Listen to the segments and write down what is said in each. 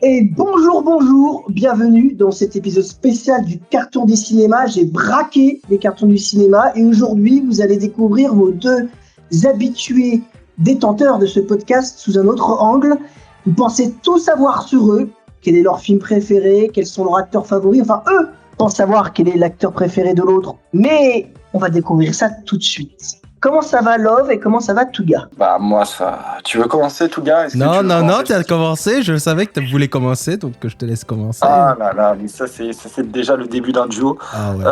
Et bonjour, bienvenue dans cet épisode spécial du carton du cinéma. J'ai braqué les cartons du cinéma et aujourd'hui, vous allez découvrir vos deux habitués détenteurs de ce podcast sous un autre angle. Vous pensez tout savoir sur eux, quel est leur film préféré, quels sont leurs acteurs favoris, enfin eux pensent savoir quel est l'acteur préféré de l'autre, mais on va découvrir ça tout de suite. Comment ça va Love et comment ça va Touga? Bah moi ça... Tu veux commencer Touga? Non, t'as commencé, je savais que tu voulais commencer, donc je te laisse commencer. Ah là là, mais ça c'est déjà le début d'un duo. Ah ouais.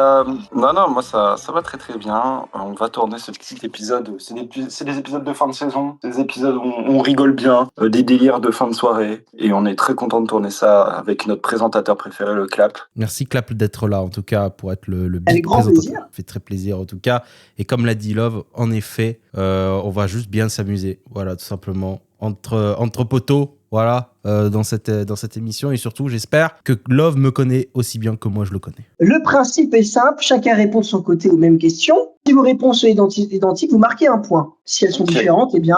Non, moi ça va très très bien. On va tourner ce petit épisode, c'est des épisodes de fin de saison, des épisodes où on rigole bien, des délires de fin de soirée, et on est très content de tourner ça avec notre présentateur préféré, le Clap. Merci Clap d'être là, en tout cas, pour être le Avec big grand présentateur. plaisir. Ça fait très plaisir, en tout cas. Et comme l'a dit Love, en effet, on va juste bien s'amuser, voilà, tout simplement, entre potos, voilà, dans cette émission. Et surtout, j'espère que Love me connaît aussi bien que moi je le connais. Le principe est simple, chacun répond de son côté aux mêmes questions. Si vos réponses sont identiques, vous marquez un point. Si elles sont différentes, eh bien,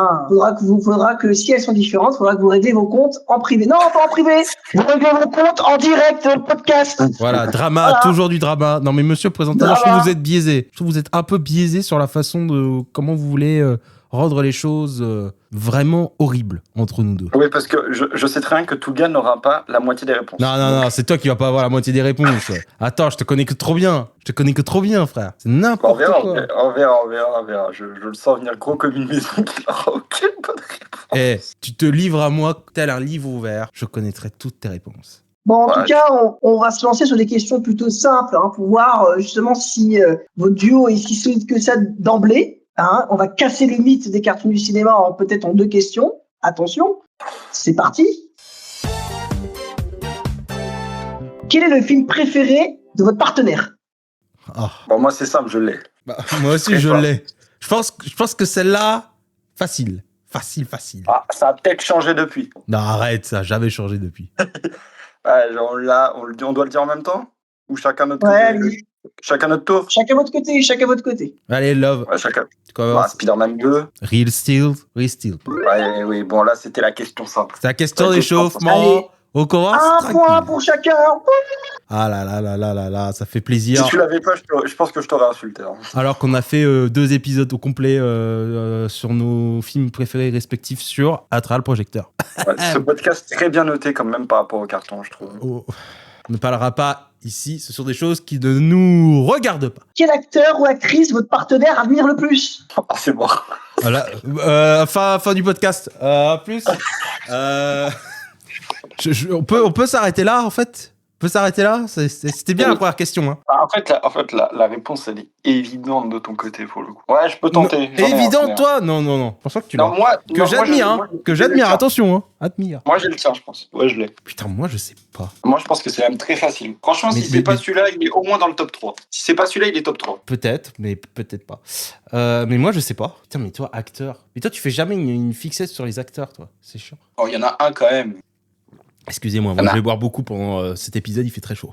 faudra que si elles sont différentes, faudra que vous réglez vos comptes en privé. Non, pas en privé. Vous réglez vos comptes en direct dans le podcast. Voilà, drama, voilà. Toujours du drama. Non mais monsieur le présentateur, je trouve que vous êtes biaisé. Je trouve que vous êtes un peu biaisé sur la façon de comment vous voulez rendre les choses vraiment horribles entre nous deux. Oui, parce que je sais très bien que Touga n'aura pas la moitié des réponses. Non, c'est toi qui vas pas avoir la moitié des réponses. Attends, je te connais que trop bien. Frère. C'est n'importe quoi. On verra. Je le sens venir gros comme une maison qui n'aura aucune bonne réponse. Tu te livres à moi tel un livre ouvert. Je connaîtrai toutes tes réponses. Bon, en tout cas, on va se lancer sur des questions plutôt simples pour voir justement si votre duo est si solide que ça d'emblée. On va casser le mythe des cartons du cinéma peut-être en 2 questions. Attention, c'est parti. Quel est le film préféré de votre partenaire? Bon, moi c'est simple, je l'ai. Moi aussi je l'ai. Je pense que celle-là, facile. Ah, ça a peut-être changé depuis. Non, arrête, ça a jamais changé depuis. On doit le dire en même temps? Ou chacun notre côté? Oui. Chacun notre tour? Chacun votre côté. Allez, Love. Ouais, chacun. Spider-Man 2. Real Steel. Ouais, oui, bon, là, c'était la question simple. C'est la question d'échauffement. On commence. Un point pour chacun. Ah là, ça fait plaisir. Si tu l'avais pas, je pense que je t'aurais insulté. Alors qu'on a fait 2 épisodes au complet sur nos films préférés respectifs sur Atral Projecteur. Ouais, ce podcast très bien noté quand même par rapport au carton, je trouve. On ne parlera pas ici, ce sont des choses qui ne nous regardent pas. Quel acteur ou actrice votre partenaire admire le plus? Ah, c'est bon. Voilà, fin du podcast. Plus. On peut s'arrêter là, en fait. C'était bien la première question. En fait, la réponse, elle est évidente de ton côté, pour le coup. Ouais, je peux tenter. Évidente, toi? Non. Je pense pas que tu l'as. Que j'admire, attention. Admire. Moi, j'ai le tien, je pense. Ouais, je l'ai. Putain, moi, je sais pas. Moi, je pense que c'est même très facile. Franchement, si c'est pas celui-là, il est au moins dans le top 3. Si c'est pas celui-là, il est top 3. Peut-être, mais peut-être pas. Mais moi, je sais pas. Putain, mais toi, acteur. Mais toi, tu fais jamais une fixette sur les acteurs, toi. C'est chiant. Oh, il y en a un quand même. Excusez-moi, moi je vais boire beaucoup pendant cet épisode, il fait très chaud.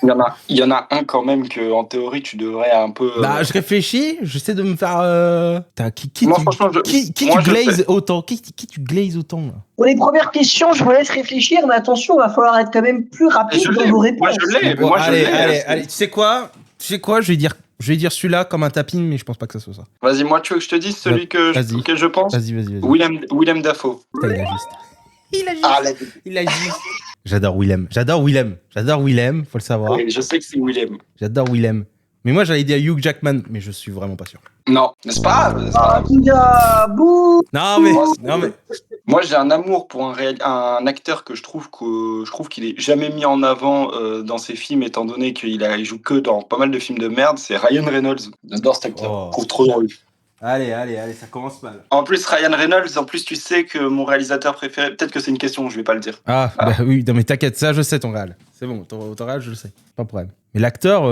Il y en a un quand même que, en théorie, tu devrais un peu... je réfléchis, j'essaie de me faire... Qui tu glazes autant? Qui tu glazes autant là? Pour les premières questions, je vous laisse réfléchir, mais attention, il va falloir être quand même plus rapide dans vos réponses. Moi, je l'ai. Allez, tu sais quoi? Je vais dire celui-là comme un tapping, mais je pense pas que ça soit ça. Vas-y, moi, tu veux que je te dise celui que je pense? Vas-y. William Dafoe. Putain, il a juste. J'adore Willem, faut le savoir. Oui, je sais que c'est Willem. J'adore Willem. Mais moi, j'allais dire Hugh Jackman, mais je suis vraiment pas sûr. Non, n'est-ce pas? Non, mais... Moi, j'ai un amour pour un acteur que je trouve qu'il est jamais mis en avant dans ses films, étant donné qu'il joue que dans pas mal de films de merde. C'est Ryan Reynolds. J'adore cet acteur. Je trouve trop drôle. Allez, ça commence mal. En plus, Ryan Reynolds, tu sais que mon réalisateur préféré... Peut-être que c'est une question, je vais pas le dire. Bah oui, non mais t'inquiète, ça je sais ton réal. C'est bon, ton réal, je le sais. Pas de problème. Mais l'acteur,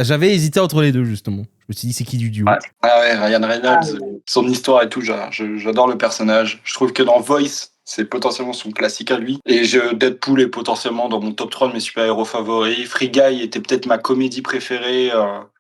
j'avais hésité entre les deux, justement. Je me suis dit, c'est qui du duo? Ouais, Ryan Reynolds, son histoire et tout, j'adore le personnage. Je trouve que dans Voice, c'est potentiellement son classique à lui. Et Deadpool est potentiellement dans mon top 3 de mes super-héros favoris. Free Guy était peut-être ma comédie préférée.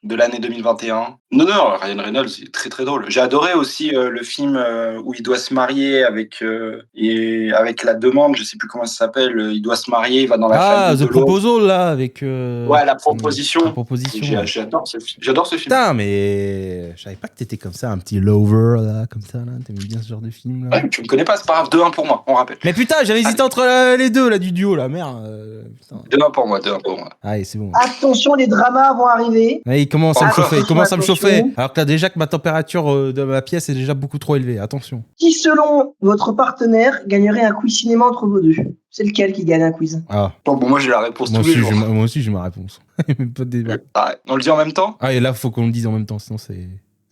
de l'année 2021. Non, Ryan Reynolds, il est très très drôle. J'ai adoré aussi le film où il doit se marier avec la demande, je sais plus comment ça s'appelle, il doit se marier, il va dans la famille The de l'autre. Proposal, là, avec... Ouais, la proposition. La proposition, ouais. J'adore ce film. J'adore ce film. Putain, mais je savais pas que t'étais comme ça, un petit lover, là, comme ça, là. T'aimais bien ce genre de film, là. Ouais, tu me connais pas, c'est pas grave. 2-1 pour moi, on rappelle. Mais putain, j'avais hésité entre les deux, là, du duo, là, merde. Putain. 2-1 pour moi, 2-1 pour moi. Allez, c'est bon. Attention, les dramas vont arriver. Ouais, il commence à me Encore. chauffer, il commence à me Attention. chauffer. Alors que là, déjà que ma température de ma pièce est déjà beaucoup trop élevée. Attention. Qui, selon votre partenaire, gagnerait un quiz cinéma entre vous deux? C'est lequel qui gagne un quiz? Ah, Bon, moi j'ai la réponse moi tous les aussi, jours. moi aussi, j'ai ma réponse. Même pas de débat. Ah, on le dit en même temps? Ah, et là, faut qu'on le dise en même temps, sinon c'est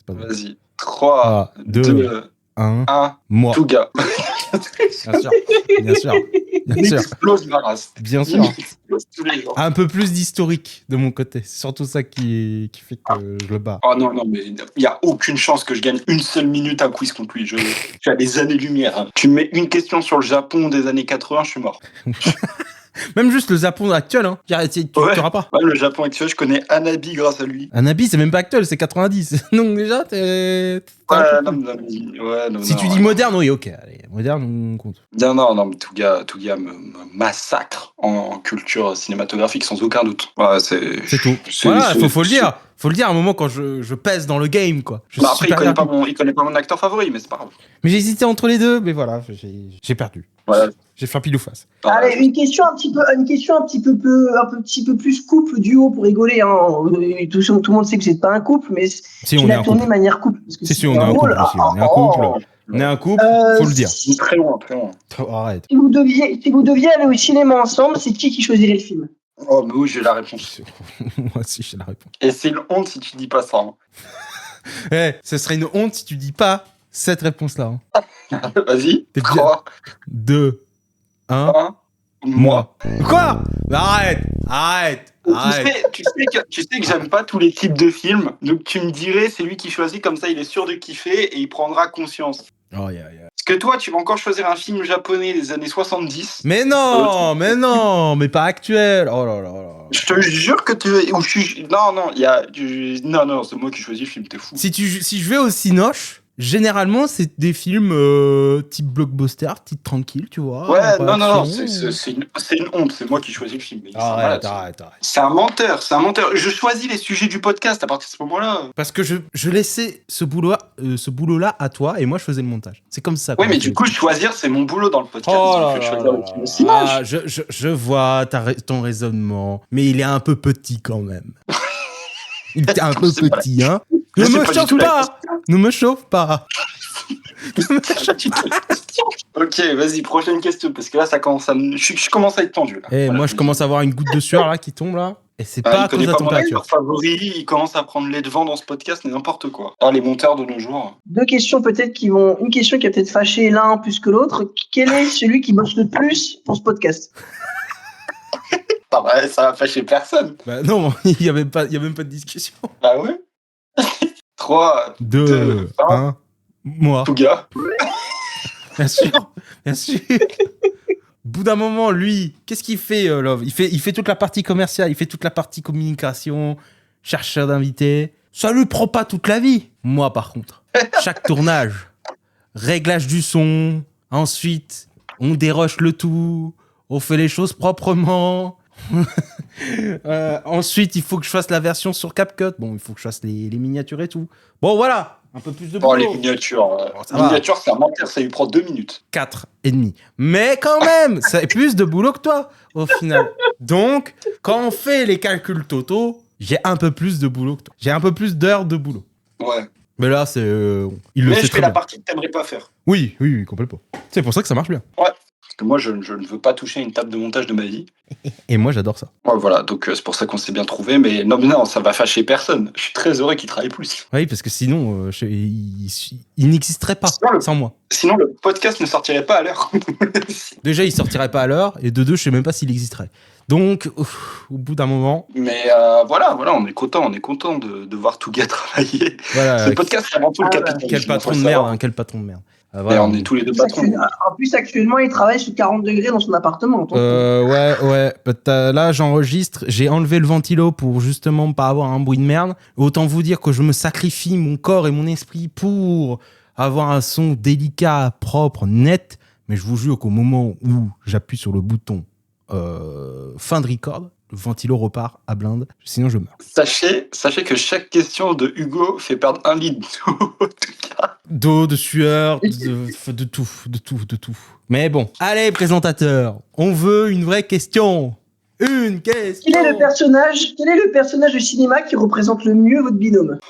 pas vrai. Vas-y. 3, Ah, 2, 2, 1, 1. moi. Tout gars. Bien sûr, bien sûr, bien Il sûr, explose ma race. bien Il sûr. explose tous les jours. Un peu plus d'historique de mon côté. C'est surtout ça qui fait que je le bats. Oh non, mais il n'y a aucune chance que je gagne une seule minute un quiz contre lui. Je suis à des années-lumière. Hein. Tu me mets une question sur le Japon des années 80, je suis mort. Même juste le Japon actuel, hein. Tu Ouais. t'auras pas. Ouais, le Japon actuel, je connais Hanabi grâce à lui. Anabi, c'est même pas actuel, c'est 90. Donc déjà, t'es Ouais, non, si tu dis moderne, oui, ok. Allez, moderne, on compte. Non, mais tout gars me massacre en culture cinématographique sans aucun doute. Ouais, c'est tout. Voilà, faut le dire. Faut le dire à un moment quand je pèse dans le game, quoi. Je Bah suis après, super il connaît pas mon acteur favori, mais c'est pas grave. Mais j'ai hésité entre les deux, mais voilà, j'ai perdu. Voilà. J'ai fait un pile ou face. Allez, une question un petit peu plus couple, duo pour rigoler. Hein. Tout le monde sait que vous n'êtes pas un couple, mais Si, tu on est l'as un tourné couple. de manière couple. Parce que Si, c'est on est un drôle. couple aussi. On est un couple. On est un couple, faut le dire. Très loin. Oh, arrête. Si vous deviez aller au cinéma ensemble, c'est qui choisirait le film? Oh, mais oui, j'ai la réponse. Moi aussi, j'ai la réponse. Et c'est une honte si tu dis pas ça. Hein. Eh, ce serait une honte si tu dis pas cette réponse-là. Hein. Vas-y. T'es bien. 3, 2, 1, 1, moi. Quoi? Mais arrête. Tu sais que j'aime pas tous les types de films, donc tu me dirais c'est lui qui choisit, comme ça il est sûr de kiffer et il prendra conscience. Oh, yeah. Parce que toi, tu vas encore choisir un film japonais des années 70. Mais non, mais pas actuel. Oh là là. Je te jure que tu... Non, c'est moi qui choisis le film, t'es fou. Si je vais au Cinoche, généralement, c'est des films type blockbuster, type tranquille, tu vois. Ouais, pas non, action. c'est une honte, c'est moi qui choisis le film. Arrête. C'est un menteur. Je choisis les sujets du podcast à partir de ce moment-là. Parce que je laissais ce boulot-là à toi et moi je faisais le montage. C'est comme ça. Oui, mais du coup, choisir, c'est mon boulot dans le podcast. Oh Donc, là je là choisir là le film là. aussi. Ah, je vois ton raisonnement, mais il est un peu petit quand même. Il est un peu C'est pas petit, hein. Mais Ne c'est me pas du chauffe tout la pas. Ne me chauffe pas. Ok, vas-y, prochaine question, parce que là, ça commence à je commence à être tendu. Là. Et Voilà, moi je commence à avoir une goutte de sueur là qui tombe là. Et c'est Bah, pas il à cause connaît de la pas mon température. acteur favori, il commence à prendre les devants dans ce podcast, mais n'importe quoi. Ah, les monteurs de nos jours. Deux questions peut-être une question qui a peut-être fâché l'un plus que l'autre. Quel est celui qui bosse le plus pour ce podcast? Ah bah, ça va fâcher personne. Bah non, il y a même pas de discussion. Bah ouais. 3, 2, 1, moi. tout gars. Bien sûr. Au bout d'un moment, lui, qu'est-ce qu'il fait, Love? Il fait toute la partie commerciale, il fait toute la partie communication, chercheur d'invités. Ça lui prend pas toute la vie. Moi, par contre, chaque tournage, réglage du son, ensuite, on déroche le tout, on fait les choses proprement. Ensuite, il faut que je fasse la version sur CapCut. Bon, il faut que je fasse les miniatures et tout. Bon, voilà. Un peu plus de boulot. Oh, les miniatures. ça va. Miniatures, c'est un menteur, ça lui prend 2 minutes. 4,5. Mais quand même, c'est plus de boulot que toi, au final. Donc, quand on fait les calculs totaux, j'ai un peu plus de boulot que toi. J'ai un peu plus d'heures de boulot. Ouais. Mais là, c'est... il le Mais sait je très fais la bien. partie que t'aimerais pas faire. Oui, complètement. C'est pour ça que ça marche bien. Parce que moi, je ne veux pas toucher une table de montage de ma vie. Et moi, j'adore ça. Ouais, voilà, donc c'est pour ça qu'on s'est bien trouvé. Mais non, ça va fâcher personne. Je suis très heureux qu'il travaille plus. Oui, parce que sinon, il n'existerait pas sans moi. Sinon, le podcast ne sortirait pas à l'heure. Déjà, il sortirait pas à l'heure, et de deux, je sais même pas s'il existerait. Donc, au bout d'un moment... Mais voilà, on est content de voir Touga travailler. Voilà, Ce podcast, c'est avant tout le capitalisme. quel patron de faut le merde, savoir. hein, quel patron de merde. Et on est tous les deux patrons. En plus, actuellement, il travaille sous 40 degrés dans son appartement. Ouais. Là, j'enregistre. J'ai enlevé le ventilo pour justement pas avoir un bruit de merde. Autant vous dire que je me sacrifie mon corps et mon esprit pour avoir un son délicat, propre, net. Mais je vous jure qu'au moment où j'appuie sur le bouton fin de record, le ventilo repart à blinde. Sinon, je meurs. Sachez que chaque question de Hugo fait perdre 1 litre d'eau, en tout cas. D'eau, de sueur, de tout. Mais bon, allez, présentateur, on veut une vraie question. Une question. Quel est le personnage de cinéma qui représente le mieux votre binôme?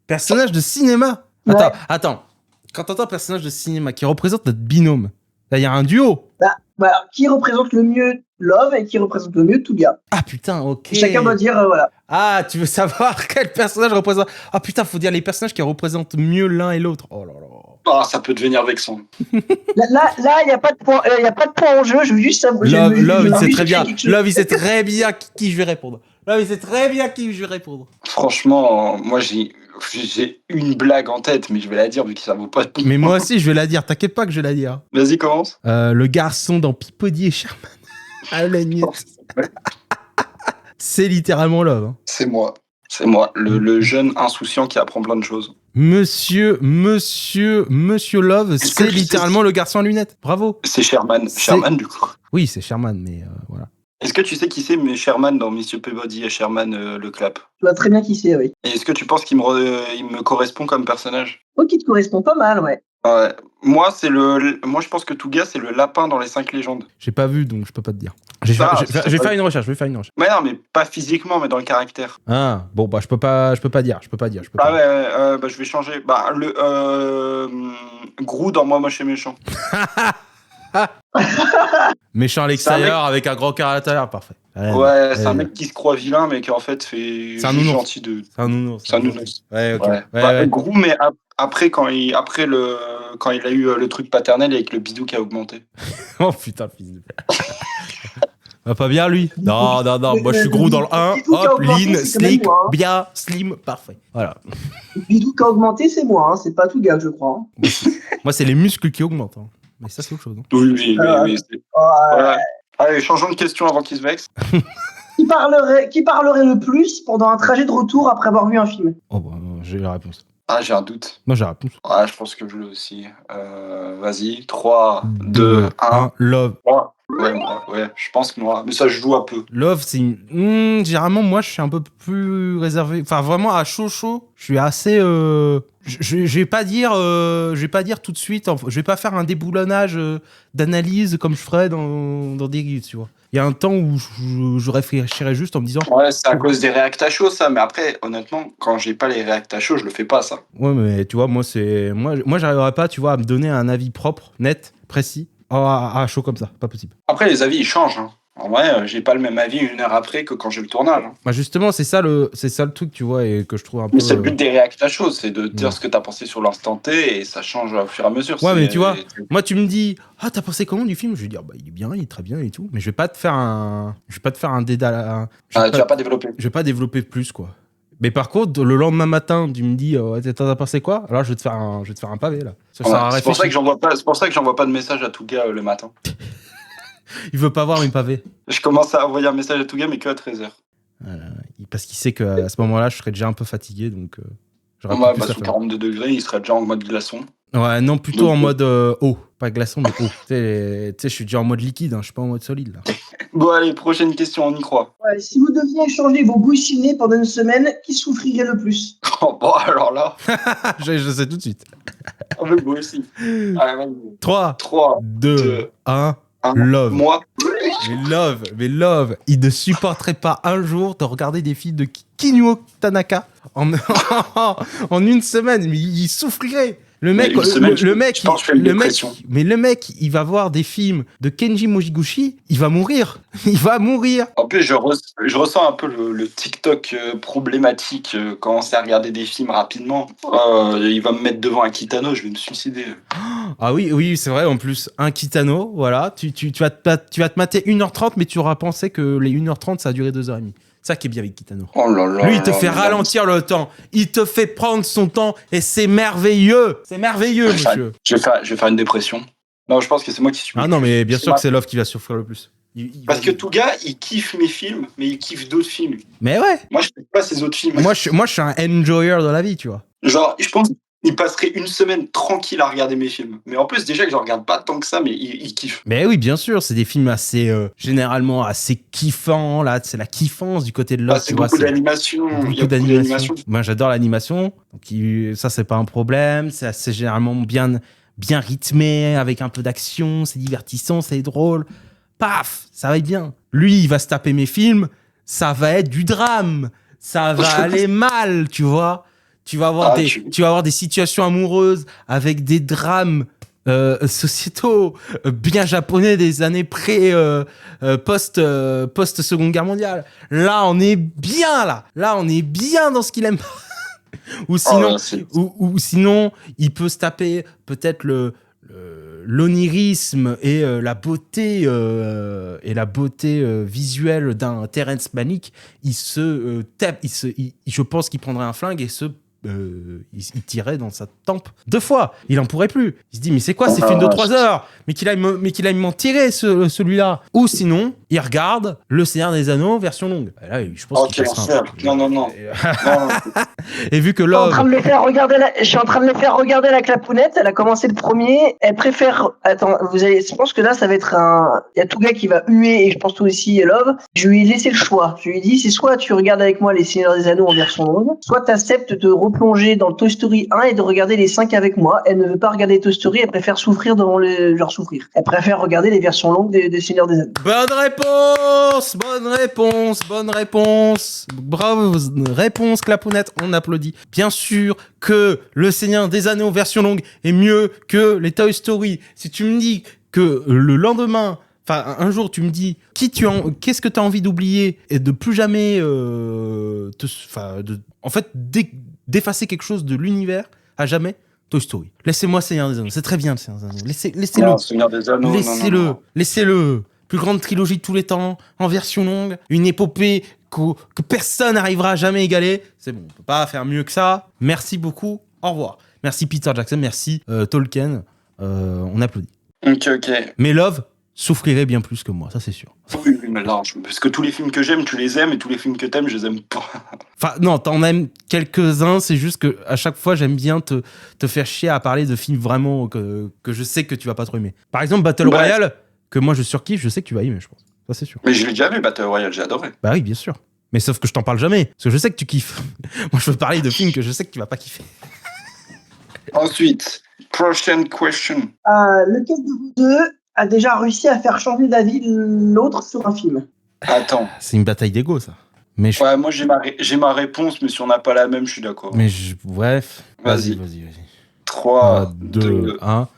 Personnage de cinéma? Ouais. Attends. Quand t'entends personnage de cinéma qui représente notre binôme, là, il y a un duo. Voilà. Qui représente le mieux Love et qui représente le mieux Touga? Ah putain, ok. Chacun doit dire, voilà. Ah, tu veux savoir quel personnage représente... Ah putain, faut dire les personnages qui représentent mieux l'un et l'autre. Oh là là. Ah, ça peut devenir vexant. Là, il n'y a pas de point, en jeu. Je veux juste savoir. Love, il sait très bien. Love, il sait très bien qui je vais répondre. Franchement, moi, j'ai une blague en tête, mais je vais la dire vu que ça vaut pas de point. Mais moi aussi, je vais la dire. T'inquiète pas que je vais la dire. Vas-y, commence. Le garçon dans Peabody et Sherman. À la nuit. C'est littéralement Love. Hein. C'est moi, le jeune insouciant qui apprend plein de choses. Monsieur Love, c'est littéralement le garçon à lunettes. Bravo. C'est Sherman. Sherman, du coup. Oui, c'est Sherman, mais voilà. Est-ce que tu sais qui c'est Sherman dans Monsieur Peabody et Sherman le clap? Tu vois très bien qui c'est, oui. Et est-ce que tu penses qu'il me correspond comme personnage? Oh, qui te correspond pas mal, ouais. Ouais. Moi, je pense que Touga, c'est le lapin dans les 5 légendes. J'ai pas vu, donc je peux pas te dire. Je vais faire une recherche. Mais non, mais pas physiquement, mais dans le caractère. Ah, bon, bah, je peux pas dire. Ouais, je vais changer. Bah, Grou dans Moi, Moche et Méchant. Méchant à l'extérieur avec un grand cœur à l'intérieur, parfait. C'est un mec qui se croit vilain, mais qui en fait fait c'est un nounours. gentil de. C'est un nounours. Ouais, ok. Ouais. Grou, mais après, quand il a eu le truc paternel avec le bidou qui a augmenté. Oh putain, fils de. Va pas bien lui. Non, moi je suis gros dans le 1. Hop, lean, slick, bien, slim, parfait. Voilà. Le bidou qui a augmenté, c'est moi, hein. C'est pas Touga, je crois. Hein. Moi, c'est les muscles qui augmentent. Hein. Mais ça, c'est autre chose. Hein. Oui, mais c'est... Voilà. Allez, changeons de question avant qu'il se vexe. Qui parlerait le plus pendant un trajet de retour après avoir vu un film? Oh, bah, j'ai la réponse. Ah, j'ai un doute. Moi, j'ai la réponse. Ah, je pense que je l'ai aussi. Vas-y, 3, 2, 1. Love. Ouais, je pense que moi. Mais ça, je joue un peu. Love, c'est... généralement, moi, je suis un peu plus réservé. Enfin, vraiment, à chaud, je suis assez... Je vais pas dire tout de suite. Je vais pas faire un déboulonnage d'analyse comme je ferais dans des guides, tu vois. Il y a un temps où je réfléchirais juste en me disant... Ouais, c'est à cause des réacts à chaud, ça. Mais après, honnêtement, quand j'ai pas les réacts à chaud, je le fais pas, ça. Ouais, mais tu vois, moi, j'arriverais pas, tu vois, à me donner un avis propre, net, précis, à chaud comme ça. Pas possible. Après, les avis, ils changent. Hein. En vrai, j'ai pas le même avis 1 heure après que quand j'ai le tournage. Hein. Bah justement, c'est ça le truc, tu vois, et que je trouve un peu... Mais c'est le but des réacts à chaud, c'est de dire ce que t'as pensé sur l'instant T, et ça change au fur et à mesure. Ouais, mais tu vois, moi, tu me dis, ah, t'as pensé comment du film? Je vais dire, bah, il est bien, il est très bien et tout, mais je vais pas te faire un dédale. Tu vas pas développer. Je vais pas développer plus, quoi. Mais par contre, le lendemain matin, tu me dis, t'en as pensé quoi? Alors, je vais te faire un pavé, là. C'est pour ça que j'envoie pas de message à tout gars le matin. Il veut pas voir mes pavés. Je commence à envoyer un message à tout gars, mais que à 13h. Parce qu'il sait qu'à ce moment-là, je serais déjà un peu fatigué, donc j'aurais plus à sous faire. 42 degrés, il serait déjà en mode glaçon. Ouais, non, plutôt en mode eau. Pas glaçon, mais eau. Tu sais, je suis déjà en mode liquide, hein, je suis pas en mode solide, là. Bon, allez, prochaine question, on y croit. Ouais, si vous deviez échanger vos goûts ciné pendant une semaine, qui souffrirait le plus? Oh, bon, alors là... je sais tout de suite. Oh, mais moi aussi. Allez, 3, 2, 1... Love. Moi. Mais Love, il ne supporterait pas un jour de regarder des films de Kinuo Tanaka en une semaine. Mais il souffrirait. Le mec, il va voir des films de Kenji Mogiguchi, il va mourir. En plus, je ressens un peu le TikTok problématique quand on sait regarder des films rapidement. Il va me mettre devant un Kitano, je vais me suicider. Ah oui, c'est vrai, en plus, un Kitano, voilà, tu vas te mater 1h30, mais tu auras pensé que les 1h30, ça a duré 2h30. Ça qui est bien avec Kitano. Oh là là. Lui, il te là fait là, ralentir le temps. Il te fait prendre son temps et c'est merveilleux. C'est merveilleux, monsieur. Je vais faire une dépression. Non, je pense que c'est moi qui suis. Ah non, mais bien sûr que c'est Love qui va souffrir le plus. Parce que tout gars, il kiffe mes films, mais il kiffe d'autres films. Mais ouais. Moi, je kiffe pas ces autres films. Moi, je suis un enjoyer de la vie, tu vois. Genre, je pense qu'il passerait une semaine tranquille à regarder mes films. Mais en plus, déjà que je regarde pas tant que ça, mais il kiffe. Mais oui, bien sûr, c'est des films assez, généralement assez kiffants. Là, c'est la kiffance du côté de Love. C'est beaucoup d'animation. Il y a beaucoup d'animation. Moi, j'adore l'animation. Donc, ça, c'est pas un problème. C'est assez généralement bien rythmé, avec un peu d'action. C'est divertissant, c'est drôle. Paf, ça va être bien. Lui, il va se taper mes films. Ça va être du drame. Ça va aller mal, tu vois. Tu vas avoir des situations amoureuses avec des drames sociétaux bien japonais des années post Seconde Guerre mondiale. Là, on est bien là. Là, on est bien dans ce qu'il aime. ou sinon, il peut se taper peut-être l'onirisme et la beauté visuelle d'un Terrence Malick. Je pense qu'il prendrait un flingue et il tirait dans sa tempe 2 fois. Il en pourrait plus. Il se dit, mais c'est quoi ces films de 3 heures? Mais qu'il aille m'en tirer, celui-là. Ou sinon, il regarde Le Seigneur des Anneaux, version longue. Et là, je pense qu'il passera Non. Et vu que Je suis en train de le faire regarder la clapounette. Elle a commencé le premier. Elle préfère. Attends, je pense que là, ça va être il y a tout gars qui va huer et je pense tout aussi Love. Je lui ai laissé le choix. Je lui ai dit, c'est soit tu regardes avec moi Les Seigneurs des Anneaux en version longue, soit tu acceptes de replonger dans Toy Story 1 et de regarder les 5 avec moi. Elle ne veut pas regarder Toy Story. Elle préfère souffrir devant souffrir. Elle préfère regarder les versions longues des Seigneurs des Anneaux. Bonne réponse. Bravo, réponse, clapounette, on applaudit. Bien sûr que Le Seigneur des Anneaux version longue est mieux que les Toy Story. Si tu me dis que le lendemain, enfin un jour tu me dis qu'est-ce que tu as envie d'oublier et de plus jamais d'effacer quelque chose de l'univers à jamais, Toy Story. Laissez-moi Seigneur des Anneaux, c'est très bien le Seigneur des Anneaux. Laissez-le. Non, Seigneur des Anneaux. Laissez-le. Plus grande trilogie de tous les temps, en version longue, une épopée que personne n'arrivera à jamais égaler. C'est bon, on peut pas faire mieux que ça. Merci beaucoup, au revoir. Merci Peter Jackson, merci Tolkien. On applaudit. Ok. Mais Love souffrirait bien plus que moi, ça c'est sûr. Oui, mais large. Parce que tous les films que j'aime, tu les aimes, et tous les films que t'aimes, je les aime pas. Enfin, non, t'en aimes quelques-uns, c'est juste que à chaque fois, j'aime bien te faire chier à parler de films vraiment que je sais que tu vas pas trop aimer. Par exemple, Battle Royale, que moi je surkiffe, je sais que tu vas aimer, je pense. Ça, c'est sûr. Mais je l'ai déjà vu, Battle Royale, j'ai adoré. Bah oui, bien sûr. Mais sauf que je t'en parle jamais, parce que je sais que tu kiffes. Moi, je veux parler de films que je sais que tu vas pas kiffer. Ensuite, prochaine question. Lequel de vous deux a déjà réussi à faire changer d'avis l'autre sur un film? Attends. C'est une bataille d'ego, ça. Mais Ouais, moi j'ai ma réponse, mais si on n'a pas la même, je suis d'accord. Bref. Vas-y. 3, 2, 1.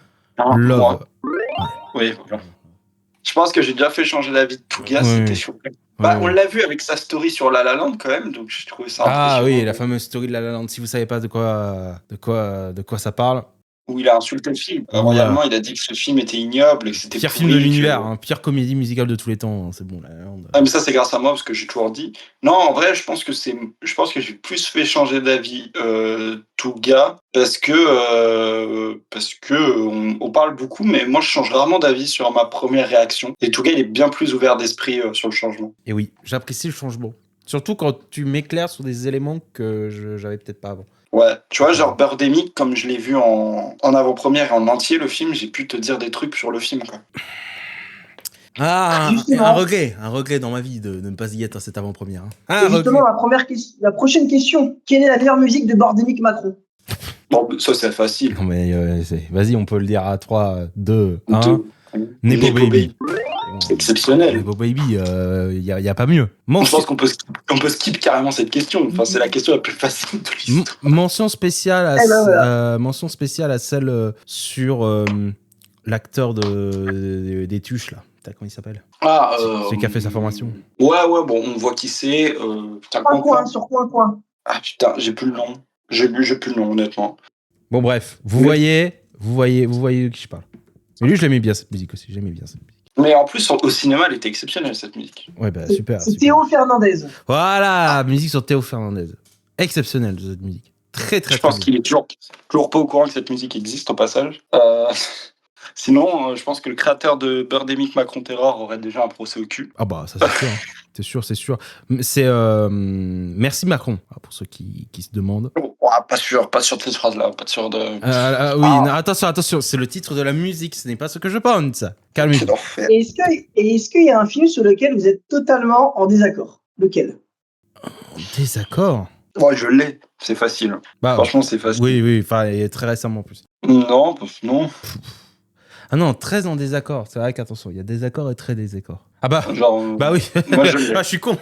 Love. 3. Oui, voilà. Je pense que j'ai déjà fait changer d'avis de tout gars, c'était chaud. On l'a vu avec sa story sur La La Land quand même, donc je trouvais ça impressionnant. Ah oui, la fameuse story de La La Land. Si vous savez pas de quoi ça parle. Où il a insulté le film. Royalement, il a dit que ce film était ignoble et que c'était pire film de l'univers, pire comédie musicale de tous les temps. C'est bon, La La Land. Ah, mais ça, c'est grâce à moi parce que j'ai toujours dit. Non, en vrai, je pense que j'ai plus fait changer d'avis tout gars parce que on parle beaucoup, mais moi, je change rarement d'avis sur ma première réaction. Et tout gars, il est bien plus ouvert d'esprit sur le changement. Et oui, j'apprécie le changement. Surtout quand tu m'éclaires sur des éléments que j'avais peut-être pas avant. Ouais, tu vois, genre Birdemic, comme je l'ai vu en avant-première et en entier, le film, j'ai pu te dire des trucs sur le film, quoi. Ah, un regret dans ma vie de ne pas y être à cette avant-première. Et justement, la prochaine question, quelle est la meilleure musique de Birdemic Macron? Bon, ça c'est facile. Non mais vas-y, on peut le dire à 3, 2, 1. Nepo Baby. C'est exceptionnel. Nepo Baby, y a pas mieux. Je pense qu'on peut skip carrément cette question. Enfin, c'est la question la plus facile de l'histoire. Mention spéciale à celle sur l'acteur des Tuches là. Comment il s'appelle? Celui qui a fait sa formation. Ouais, bon, on voit qui c'est. Sur Coin. Ah putain, j'ai plus le nom. J'ai plus le nom, honnêtement. Bon, bref, vous voyez de qui je parle. Et lui, je l'aimais bien cette musique aussi. J'aimais bien cette musique. Mais en plus, au cinéma, elle était exceptionnelle, cette musique. Ouais, bah super. C'est super. Théo Fernandez. Voilà, musique sur Théo Fernandez. Exceptionnelle cette musique. Très très Je très pense bien. qu'il est toujours pas au courant que cette musique existe, au passage. Sinon, je pense que le créateur de Birdemic Macron Terror aurait déjà un procès au cul. Ah bah ça c'est sûr. Hein. C'est sûr, c'est sûr. C'est merci Macron pour ceux qui se demandent. Oh, pas sûr de cette phrase-là, pas sûr de... Oui, non, attention, c'est le titre de la musique, ce n'est pas ce que je pense. Calmez-vous. Quel enfer. Et est-ce qu'il y a un film sur lequel vous êtes totalement en désaccord? Lequel? Désaccord. Ouais, je l'ai, c'est facile. Bah, Franchement, c'est facile. oui, enfin, et très récemment en plus. Non. Ah non, très en désaccord. C'est vrai qu'attention, il y a désaccord et très désaccord. Ah bah, Genre, bah oui. moi, je l'ai. Ah, je suis con,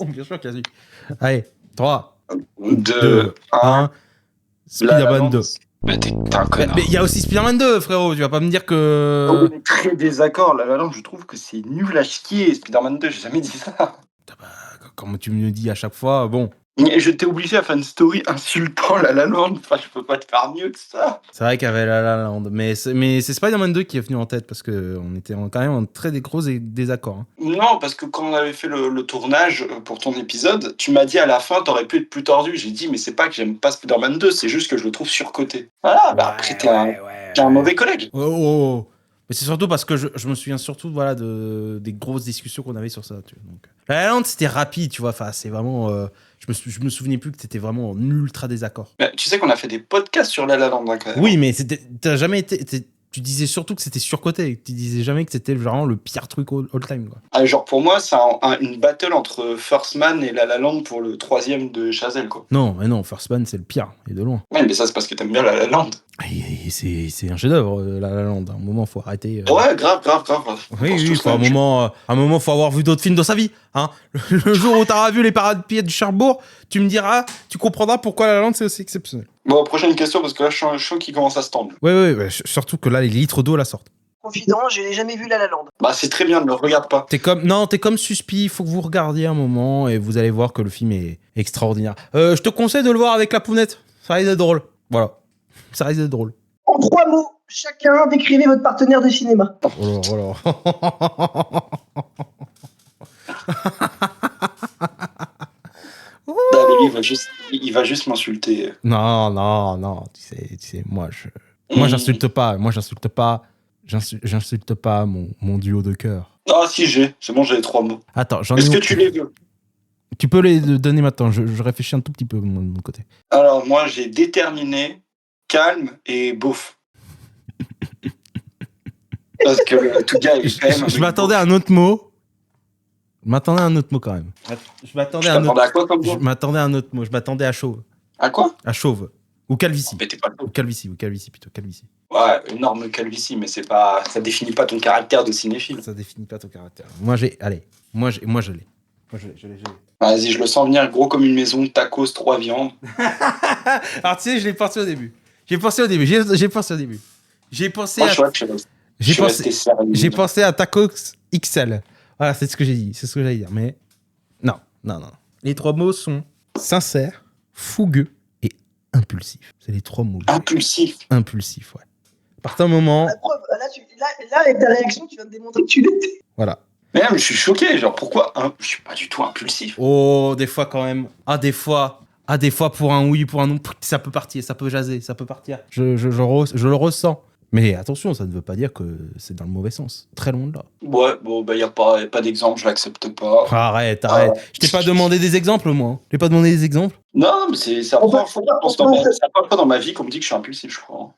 bien sûr qu'il y a. Allez, 3, 2, 2, 1. Spider-Man 2. Mais t'es un connard. Mais il y a aussi Spider-Man 2, frérot. Tu vas pas me dire que. On est très désaccord. La Land, je trouve que c'est nul à chier. Spider-Man 2, j'ai jamais dit ça. Comme tu me le dis à chaque fois, bon. Et je t'ai obligé à faire une story insultant La Land. Enfin, je peux pas te faire mieux que ça. C'est vrai qu'il y avait La La Land, mais c'est Spider-Man 2 qui est venu en tête parce que on était quand même en très gros désaccords. Hein. Non, parce que quand on avait fait le tournage pour ton épisode, tu m'as dit à la fin, t'aurais pu être plus tordu. J'ai dit, mais c'est pas que j'aime pas Spider-Man 2, c'est juste que je le trouve surcoté. Voilà, bah après, t'es un mauvais collègue. Oh. Mais c'est surtout parce que je me souviens surtout voilà, des grosses discussions qu'on avait sur ça. Tu vois, donc. La La Land, c'était rapide, tu vois. Enfin, c'est vraiment. Je me souvenais plus que t'étais vraiment en ultra désaccord. Mais tu sais qu'on a fait des podcasts sur La La Land, hein, quand même. Oui, mais t'as jamais été. Tu disais surtout que c'était surcoté. Tu disais jamais que c'était vraiment le pire truc all time. Quoi. Ah, genre, pour moi, c'est une battle entre First Man et La La Land pour le 3e de Chazelle, quoi. Non, mais non, First Man, c'est le pire, et de loin. Ouais, mais ça, c'est parce que t'aimes bien La La Land. Et c'est un chef-d'œuvre, La La Land. À un moment, faut arrêter. Ouais, grave. Oui, à un moment, faut avoir vu d'autres films dans sa vie. Hein. Le jour où t'auras vu Les Parades Pieds du Cherbourg, tu me diras, tu comprendras pourquoi La La Land, c'est aussi exceptionnel. Bon, prochaine question, parce que là, je sens qu'il commence à se tendre. Ouais, surtout que là, les litres d'eau la sortent. Confident, je n'ai jamais vu La La Land. Bah, c'est très bien, ne le regarde pas. T'es comme Suspi, il faut que vous regardiez un moment et vous allez voir que le film est extraordinaire. Je te conseille de le voir avec la pounette, ça risque d'être drôle. Voilà, ça risque d'être drôle. En 3 mots, chacun décrivez votre partenaire de cinéma. Oh Bah, lui, il va juste m'insulter. Non, tu sais, moi j'insulte pas, j'insulte pas mon duo de cœur. Ah, si, c'est bon, j'ai les 3 mots. Attends, j'en ai. Est-ce que tu les veux? Tu peux les donner maintenant, je réfléchis un tout petit peu de mon côté. Alors, moi, j'ai déterminé, calme et beauf. Parce que le tout gars, il est quand même. Je m'attendais à un autre mot. Je m'attendais à un autre mot quand même. Je m'attendais à quoi comme mot? Je m'attendais à un autre mot. Je m'attendais à chauve. À quoi? À chauve. Ou calvitie. Mais t'es pas Ou calvitie plutôt. Calvitie. Ouais, énorme calvitie, mais c'est pas. Ça définit pas ton caractère de cinéphile. Ça définit pas ton caractère. Moi je l'ai. Moi je l'ai. Vas-y, je le sens venir gros comme une maison, tacos, 3 viandes. Alors tu sais, je l'ai pensé au début. J'ai pensé à tacos XL. Voilà, c'est ce que j'ai dit. C'est ce que j'allais dire. Mais non. Les 3 mots sont sincère, fougueux et impulsif. C'est les 3 mots. Impulsif, ouais. À partir d'un moment. La preuve, là, avec ta réaction, tu viens de démontrer que tu l'étais. Voilà. Mais même, je suis choqué. Genre, pourquoi je suis pas du tout impulsif. Oh, des fois quand même. Des fois pour un oui, pour un non, ça peut partir, ça peut jaser, ça peut partir. Je le ressens. Mais attention, ça ne veut pas dire que c'est dans le mauvais sens. Très loin de là. Ouais, bon, bah, y a pas d'exemple, je l'accepte pas. Arrête. Je t'ai pas demandé des exemples, moi. Je t'ai pas demandé des exemples. Non, mais c'est la première fois dans ma vie qu'on me dit que je suis impulsif, je crois.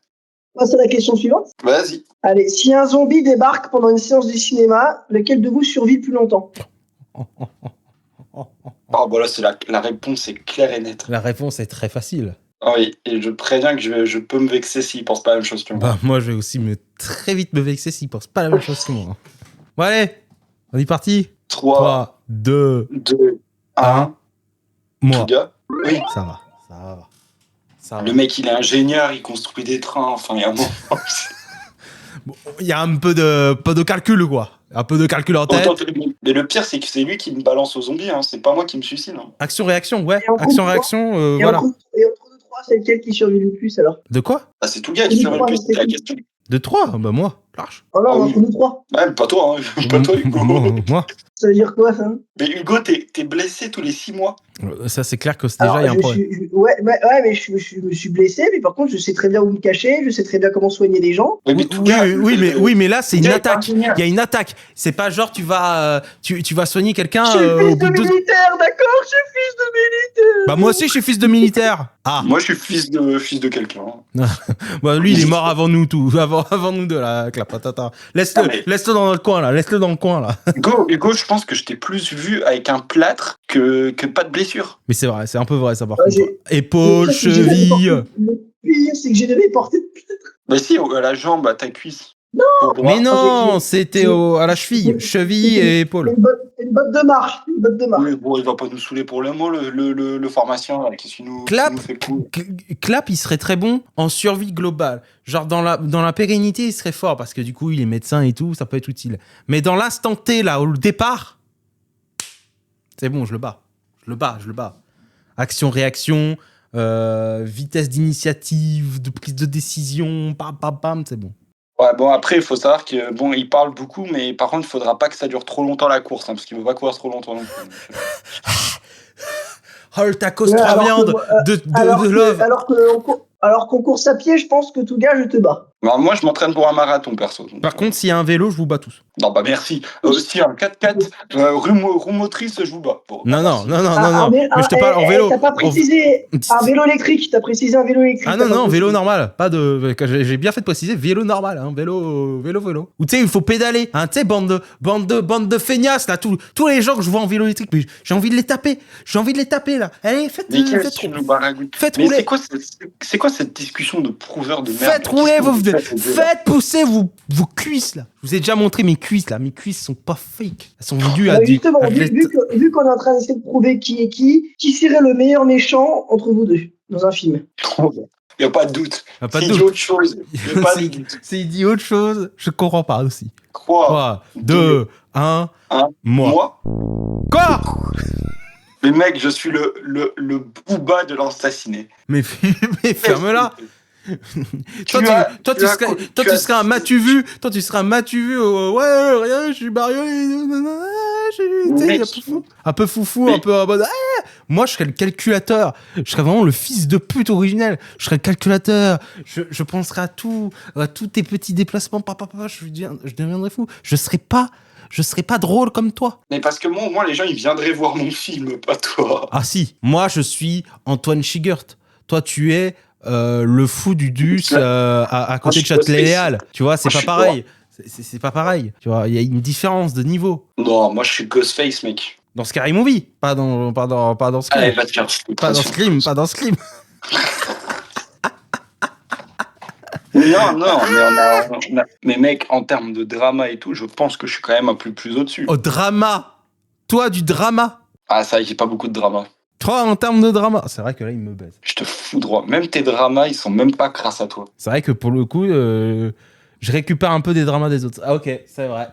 On passe à la question suivante. Vas-y. Allez, si un zombie débarque pendant une séance de cinéma, lequel de vous survit le plus longtemps? Ah, bah là, c'est la réponse est claire et nette. La réponse est très facile. Ah oui, et je préviens que je peux me vexer s'il pense pas la même chose que moi. Bah, moi, je vais aussi très vite me vexer s'il pense pas la même chose que moi. Bon, allez, on est parti. 3, 2, 1. Moi. Tout gars. Oui. Ça va. Le mec, il est ingénieur, il construit des trains, enfin, il y a un moment. Bon, il y a un peu de calcul, quoi. Un peu de calcul en tête. Mais le pire, c'est que c'est lui qui me balance aux zombies, hein. C'est pas moi qui me suicide. Hein. Action-réaction, ouais. Et Action-réaction, voilà. Et entre nous trois, c'est lequel qui survit le plus alors? De quoi? Ah, c'est tout gars qui survit le plus, c'est la question. De 3? Bah moi. Large. Oh non, Ah oui. entre nous trois. Ouais, pas toi, hein. Pas toi, Hugo. Moi, Ça veut dire quoi, ça? Mais Hugo, t'es blessé tous les 6 mois. ça c'est clair que déjà Alors, il y a un problème. ouais, mais je me suis blessé, mais par contre, je sais très bien où me cacher, je sais très bien comment soigner les gens. Ouais, mais Oui, mais là c'est une Touga est attaque. ingénieur. Il y a une attaque. C'est pas genre tu vas soigner quelqu'un Je suis au fils bout de de 2. militaire, d'accord? Je suis fils de militaire. Bah moi aussi je suis fils de militaire. Ah. Moi, je suis fils de quelqu'un. Bah lui il est mort avant nous tout, avant nous deux là, avec la patata. Ah, mais- Laisse-le dans le coin là, laisse-le dans le coin là. Hugo, je pense que je t'ai plus vu avec un plâtre que pas de blessure. Mais c'est vrai, c'est un peu vrai ça par Ouais, contre. Épaule, Le pire, c'est que j'ai jamais cheville. porté- Le pire, c'est que j'ai jamais porté de Bah si, à la jambe, à ta cuisse. Non. Au bras. Mais non, j'ai- c'était à la cheville, cheville et épaule. Une botte de marche. Une botte de marche. Oui, bon, il va pas nous saouler pour le mot, le pharmacien, là, qu'est-ce qu'il nous fait cool. Clap, il serait très bon en survie globale. Genre dans la pérennité, il serait fort parce que du coup, il est médecin et tout, ça peut être utile. Mais dans l'instant T, là, au départ, c'est bon, je le bats. Action-réaction, vitesse d'initiative, de prise de décision, pam, pam, pam, c'est bon. Ouais, bon, après, il faut savoir que, bon, il parle beaucoup, mais par contre, il faudra pas que ça dure trop longtemps la course, hein, parce qu'il veut pas courir trop longtemps non plus. Oh, le tacos Ouais, trois alors que viandes moi, de Love. Alors qu'on court à pied, je pense que tout gars, je te bats. Alors, moi, je m'entraîne pour un marathon, perso. donc, Par contre, s'il y a un vélo, je vous bats tous. Non, bah merci. Si un 4x4, roue motrice, je vous bats. Bon, Non, bah, non, merci. non, non, non, non. Mais je te parle en vélo. T'as pas précisé un vélo électrique. T'as précisé un vélo électrique. Ah non, non, vélo normal. Pas de. J'ai bien fait de préciser vélo normal. Hein. Vélo. Ou tu sais, il faut pédaler. Hein. Tu sais, bande de feignasses, là. Tous les gens que je vois en vélo électrique, mais j'ai envie de les taper. Là. Allez, faites Mais qu'est-ce faites que tu nous baragouines? faites Mais rouler. c'est quoi cette discussion de prouveur de merde? Faites rouler, Qu'est-ce que vous faites, faites pousser vos cuisses, là. Je vous ai déjà montré mes cuisses, là. Mes cuisses sont pas fake. Elles sont dues à Bah, du. justement, vu qu'on est en train d'essayer de prouver qui est qui serait le meilleur méchant entre vous deux dans un film? Il n'y a pas de doute. Y a pas de S'il doute. dit autre chose, il n'y a pas de doute. S'il dit autre chose, je comprends pas aussi. 3, 3, 2, 1, moi. Quoi? Mais mec, je suis le booba de l'enstaciné. Mais ferme-la. Toi, tu serais un m'as-tu vu? Toi, tu serais un m'as-tu vu? Ouais, rien, je suis bariolé. Un peu foufou, un peu en mode. Moi, je serais le calculateur. Je serais vraiment le fils de pute originel. Je serais le calculateur. Je penserais à tous tes petits déplacements. Papa, je deviendrais fou. Je serais pas drôle comme toi. Mais parce que moi, les gens, ils viendraient voir mon film, pas toi. Ah si, moi, je suis Antoine Chigurt. Toi, tu es le fou du Duce à côté de Châtelet-Léal. Tu vois, c'est pas pareil. C'est pas pareil. Tu vois, il y a une différence de niveau. Non, moi, je suis Ghostface, mec. Dans Scary Movie, pas dans Scream. Allez, va te faire. Pas dans Scream. Non, mais mais mec, en termes de drama et tout, je pense que je suis quand même un peu plus au-dessus. Au drama. Toi, du drama. Ah, c'est vrai qu'il n'y a pas beaucoup de drama. Toi, en termes de drama. C'est vrai que là, il me baise. Je te fous droit. Même tes dramas, ils sont même pas grâce à toi. C'est vrai que pour le coup, je récupère un peu des dramas des autres. Ah ok, c'est vrai.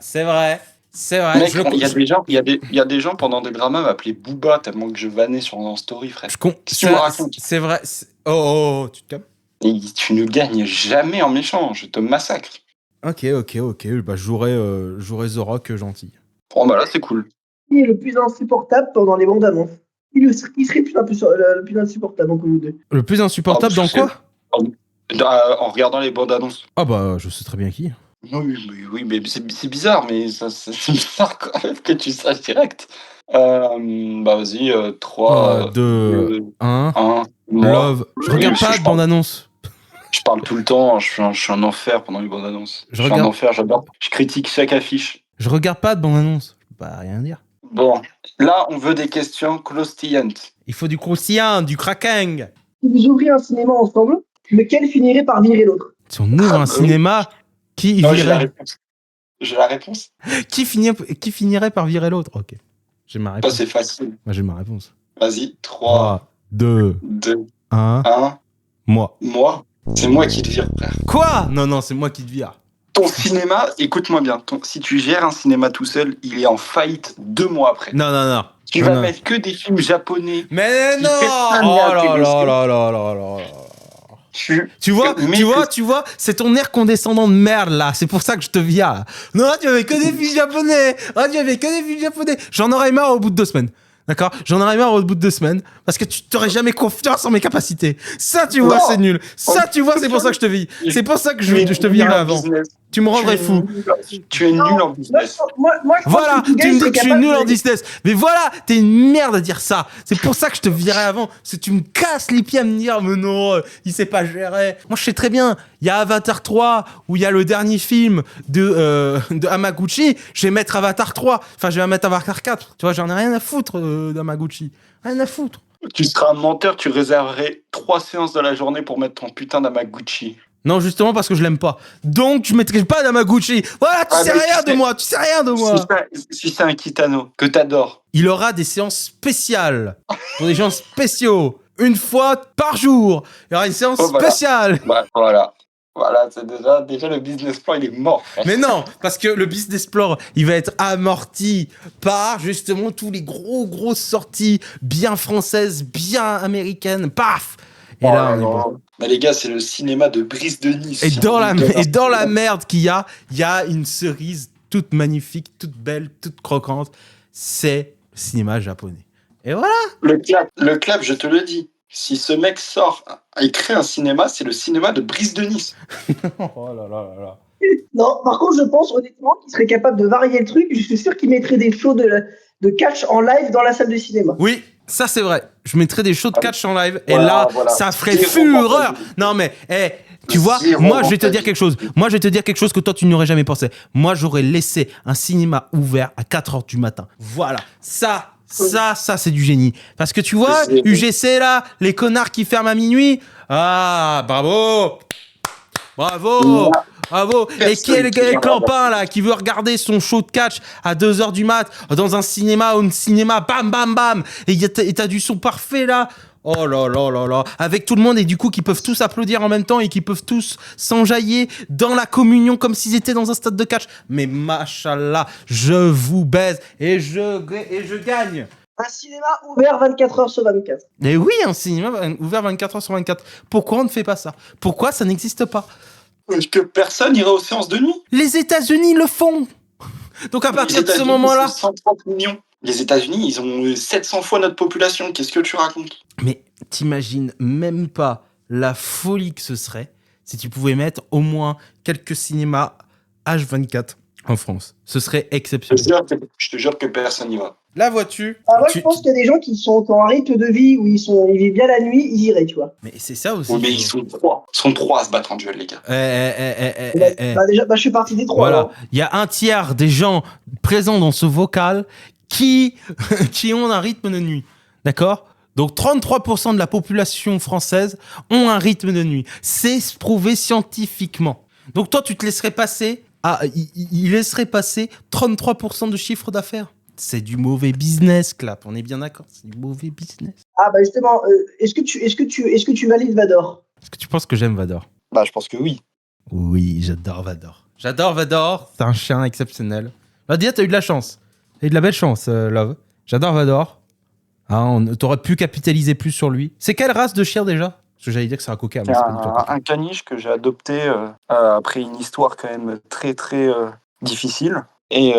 Mec, il y a des gens pendant des dramas m'appelaient Booba tellement que je vannais sur un story, frère. Qu'est-ce que tu me racontes? C'est vrai. Oh, tu te calmes. Et tu ne gagnes jamais en méchant, je te massacre. Ok. Bah, j'aurais The Rock gentil. Bon, bah là, c'est cool. Qui est le plus insupportable pendant les bandes annonces? Qui serait le plus insupportable entre vous deux? Le plus insupportable dans quoi? En regardant les bandes annonces. Ah bah, je sais très bien qui. Oui, mais c'est bizarre, mais c'est bizarre quand même que tu saches direct. Bah vas-y, 3, 2, 1. 1. Love. Je regarde pas de bande-annonce. Je parle tout le temps, je suis un enfer pendant les bandes annonces. Je suis un enfer, j'adore. Je critique chaque affiche. Je regarde pas de bande-annonce. Je peux pas rien dire. Bon, là, on veut des questions croustillantes. Il faut du croustillant, du cracking. Si vous ouvriez un cinéma ensemble, lequel finirait par virer l'autre? Si on ouvre un cinéma, qui non, virait... J'ai la réponse. Qui finirait par virer l'autre? Ok. J'ai ma réponse. Ça, c'est facile. Moi, j'ai ma réponse. Vas-y, 3, 2, 1. Moi. C'est moi qui te vire, frère. Quoi? Non, c'est moi qui te vire. Ton cinéma, écoute-moi bien, si tu gères un cinéma tout seul, il est en faillite 2 mois après. Non. Tu vas mettre que des films japonais. Mais non! Oh là là. Tu vois, c'est ton air condescendant de merde là. C'est pour ça que je te viens. Là. Non, tu avais que des films japonais. J'en aurais marre au bout de 2 semaines. D'accord? J'en aurais marre au bout de 2 semaines parce que tu t'aurais jamais confiance en mes capacités. Ça, tu vois, c'est nul. Ça, tu vois, c'est pour ça que je te vis. C'est pour ça que je te virerai avant. Tu me rendrais fou. Tu es nul en business. Moi, je pense Voilà, que Touga, tu il me dis serait que je suis capable nul de- en business. Mais voilà, t'es une merde à dire ça. C'est pour ça que je te virais avant. C'est que tu me casses les pieds à me dire, mais non, il sait pas gérer. Moi, je sais très bien. Il y a Avatar 3 où il y a le dernier film de Hamaguchi. Je vais mettre Avatar 3. Enfin, je vais mettre Avatar 4. Tu vois, j'en ai rien à foutre d'Hamaguchi. Rien à foutre. Tu seras un menteur, tu réserverais 3 séances de la journée pour mettre ton putain d'Amaguchi. Non, justement parce que je l'aime pas. Donc, je mettrai pas d'Hamaguchi. Voilà, tu sais rien de moi. Tu sais rien de moi. Si c'est un Kitano que t'adores. Il aura des séances spéciales pour des gens spéciaux. Une fois par jour. Il y aura une séance spéciale. Voilà, c'est déjà le business plan, il est mort. Frère. Mais non, parce que le business plan, il va être amorti par justement tous les grosses sorties bien françaises, bien américaines. Paf. Et là, on est bon. Mais les gars, c'est le cinéma de Brice de Nice. Et dans la merde qu'il y a une cerise toute magnifique, toute belle, toute croquante. C'est le cinéma japonais. Et voilà. Le clap, je te le dis. Si ce mec sort et crée un cinéma, c'est le cinéma de Brice de Nice. Oh là là là là. Non, par contre, je pense honnêtement qu'il serait capable de varier le truc. Je suis sûr qu'il mettrait des shows de catch en live dans la salle de cinéma. Oui, ça c'est vrai. Je mettrais des shows de catch en live et là, ça ferait fureur. Non mais, tu vois, moi je vais te dire quelque chose. Moi je vais te dire quelque chose que toi tu n'aurais jamais pensé. Moi j'aurais laissé un cinéma ouvert à 4h du matin. Voilà, ça c'est du génie. Parce que tu vois, UGC là, les connards qui ferment à minuit. Ah, bravo. Et quel clampin là qui veut regarder son show de catch à 2h du mat dans un cinéma bam bam bam et t'as du son parfait là. Oh là là là là, avec tout le monde et du coup qui peuvent tous applaudir en même temps et qui peuvent tous s'enjailler dans la communion comme s'ils étaient dans un stade de catch. Mais machallah, je vous baise et je gagne. Un cinéma ouvert 24h sur 24. Et oui, un cinéma ouvert 24h sur 24. Pourquoi on ne fait pas ça? Pourquoi ça n'existe pas? Que personne ira aux séances de nuit. Les États-Unis le font. Donc à partir de ce moment-là, 130 millions. Les États-Unis, ils ont 700 fois notre population. Qu'est-ce que tu racontes? Mais t'imagines même pas la folie que ce serait si tu pouvais mettre au moins quelques cinémas H24 en France. Ce serait exceptionnel. Je te jure que personne n'y va. La vois-tu? Moi, je pense qu'il y a des gens qui ont un rythme de vie où ils vivent bien la nuit, ils iraient, tu vois. Mais c'est ça aussi. Oui, mais ils sont 3. Ils sont 3 à se battre en duel, les gars. Déjà, je suis parti des 3. Voilà. Alors. Il y a un tiers des gens présents dans ce vocal qui ont un rythme de nuit. D'accord? Donc 33% de la population française ont un rythme de nuit. C'est prouvé scientifiquement. Donc toi, tu te laisserais passer il laisserait passer 33% de chiffre d'affaires. C'est du mauvais business, Clap. On est bien d'accord. C'est du mauvais business. Ah bah justement, est-ce que tu valides Vador? Est-ce que tu penses que j'aime Vador? Bah, je pense que oui. Oui, j'adore Vador. J'adore Vador. C'est un chien exceptionnel. Bah, déjà, t'as eu de la chance. T'as eu de la belle chance, Love. J'adore Vador. T'aurais pu capitaliser plus sur lui. C'est quelle race de chien déjà? Parce que j'allais dire que c'est un cocker. C'est un caniche que j'ai adopté après une histoire quand même très très difficile. Et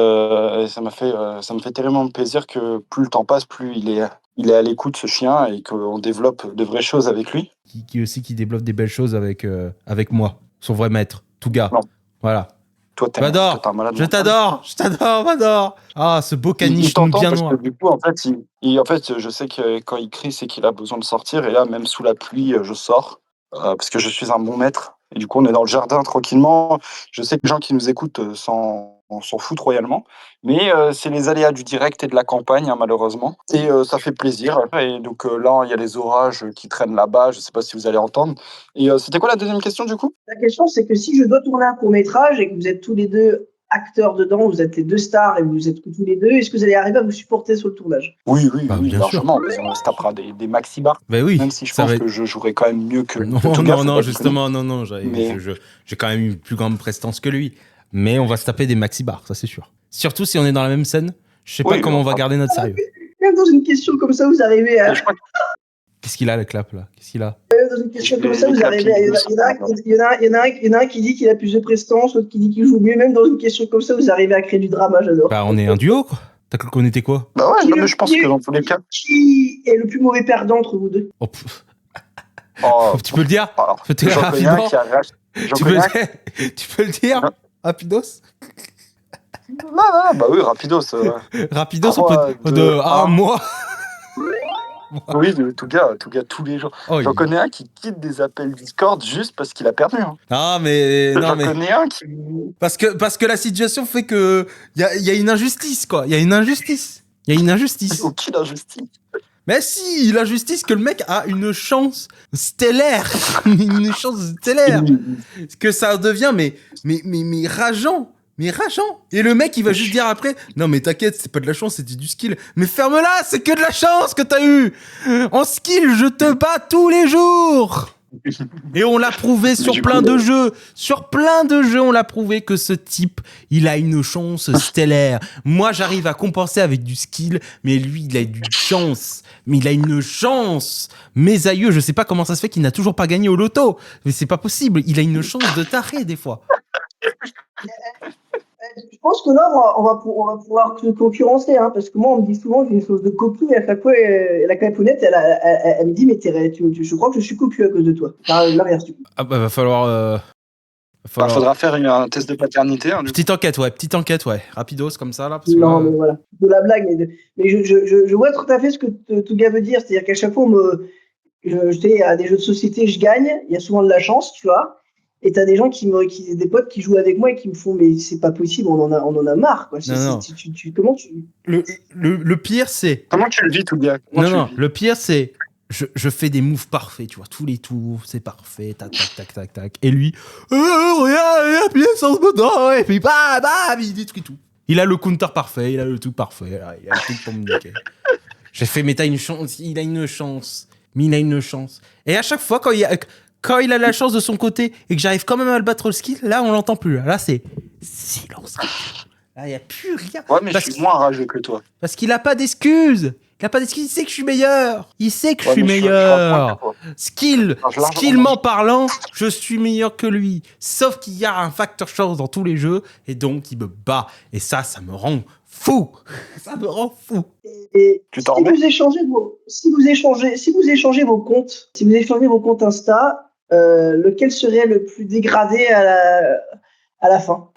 ça m'a fait tellement plaisir que plus le temps passe, plus il est à l'écoute, ce chien, et qu'on développe de vraies choses avec lui. Qui développe des belles choses avec moi, son vrai maître, Touga. Non. Voilà. Toi, Vador, je t'adore, Vador. Ah, ce beau caniche bien noir. Du coup, en fait, je sais que quand il crie, c'est qu'il a besoin de sortir. Et là, même sous la pluie, je sors parce que je suis un bon maître. Et du coup, on est dans le jardin tranquillement. Je sais que les gens qui nous écoutent on s'en fout royalement, mais c'est les aléas du direct et de la campagne, hein, malheureusement. Et ça fait plaisir. Et donc là, il y a les orages qui traînent là-bas. Je ne sais pas si vous allez entendre. Et c'était quoi la deuxième question, du coup? La question, c'est que si je dois tourner un court-métrage et que vous êtes tous les deux acteurs dedans, vous êtes les deux stars et vous êtes tous les deux, est-ce que vous allez arriver à vous supporter sur le tournage? Oui, bien largement. On se tapera des maxi bars. Ben oui, même si je pense que je jouerais quand même mieux que Non, justement, non. J'ai quand même une plus grande prestance que lui. Mais on va se taper des maxi bars, ça c'est sûr. Surtout si on est dans la même scène. Je sais pas comment on va garder notre sérieux. Même dans une question comme ça, vous arrivez à... Qu'est-ce qu'il a, le clap, là? Qu'est-ce qu'il a? Dans une question comme ça, vous arrivez à... Il y en a un qui dit qu'il a plus de prestance, l'autre qui dit qu'il joue mieux. Même dans une question comme ça, vous arrivez à créer du drama, j'adore. Bah, on est un duo, quoi. T'as cru qu'on était quoi? Bah ouais, non, mais je pense que dans tous les cas. Qui est le plus mauvais perdant entre vous deux? Oh, Oh, tu peux le dire? alors, Peut-être j'en connais un rapidement. qui a racheté. Tu peux le dire? Non. Rapidos? Non, bah oui, rapidos. Rapidos, on Trois, peut... deux, un. Moi. Oui, tout gars, tous les jours. Oh, J'en connais un qui quitte des appels Discord juste parce qu'il a perdu. Hein. Non, mais... J'en connais un qui... Parce que la situation fait que... Il y a une injustice, quoi. Il y a une injustice. Aucune injustice. Mais si, l'injustice que le mec a une chance stellaire. Une chance stellaire. Que ça devient, mais rageant. Mais rageant. Et le mec, il va juste dire après, non mais t'inquiète, c'est pas de la chance, c'était du skill. Mais ferme-la, c'est que de la chance que t'as eu. En skill, je te bats tous les jours. Et on l'a prouvé sur plein de jeux. Sur plein de jeux, on l'a prouvé que ce type, il a une chance stellaire. Moi, j'arrive à compenser avec du skill, mais lui, il a une chance. Mais il a une chance. Mes aïeux, je sais pas comment ça se fait qu'il n'a toujours pas gagné au loto. Mais c'est pas possible. Il a une chance de taré, des fois. Je pense que là, on va pouvoir se concurrencer, hein, parce que moi, on me dit souvent que j'ai une chose de cocu, et à chaque fois, la clapounette, elle me dit, mais je crois que je suis cocu à cause de toi. L'inverse, du coup. Ah bah, va falloir... Faudra faire un test de paternité. Hein, petite enquête, ouais. Rapidos, comme ça, là. Parce que non, là... mais voilà. De la blague, mais je vois tout à fait ce que tout gars veut dire. C'est-à-dire qu'à chaque fois, je sais, à des jeux de société, je gagne. Il y a souvent de la chance, tu vois. Et t'as des gens des potes qui jouent avec moi et qui me font, mais c'est pas possible, on en a marre, quoi. Non. Comment tu... Le pire, c'est... Comment tu le vis, tout bien? Non, le pire, c'est... Je fais des moves parfaits, tu vois, tous les tours, c'est parfait, tac. Et lui, regarde, il a appuyé sur ce bouton, et puis bam, il détruit tout. Il a le counter parfait, il a le tout parfait, il a le truc pour me niquer. J'ai fait, mais t'as une chance, il a une chance. Et à chaque fois, quand il a la chance de son côté et que j'arrive quand même à le battre le skill, là, on l'entend plus. Là, c'est silence. Là, il n'y a plus rien. Ouais, mais je suis moins rageux que toi. Parce qu'il n'a pas d'excuses. Il sait que je suis meilleur. Skillement parlant, je suis meilleur que lui. Sauf qu'il y a un facteur chance dans tous les jeux et donc il me bat. Et ça me rend fou. Et si vous échangez vos comptes Insta, lequel serait le plus dégradé à la fin?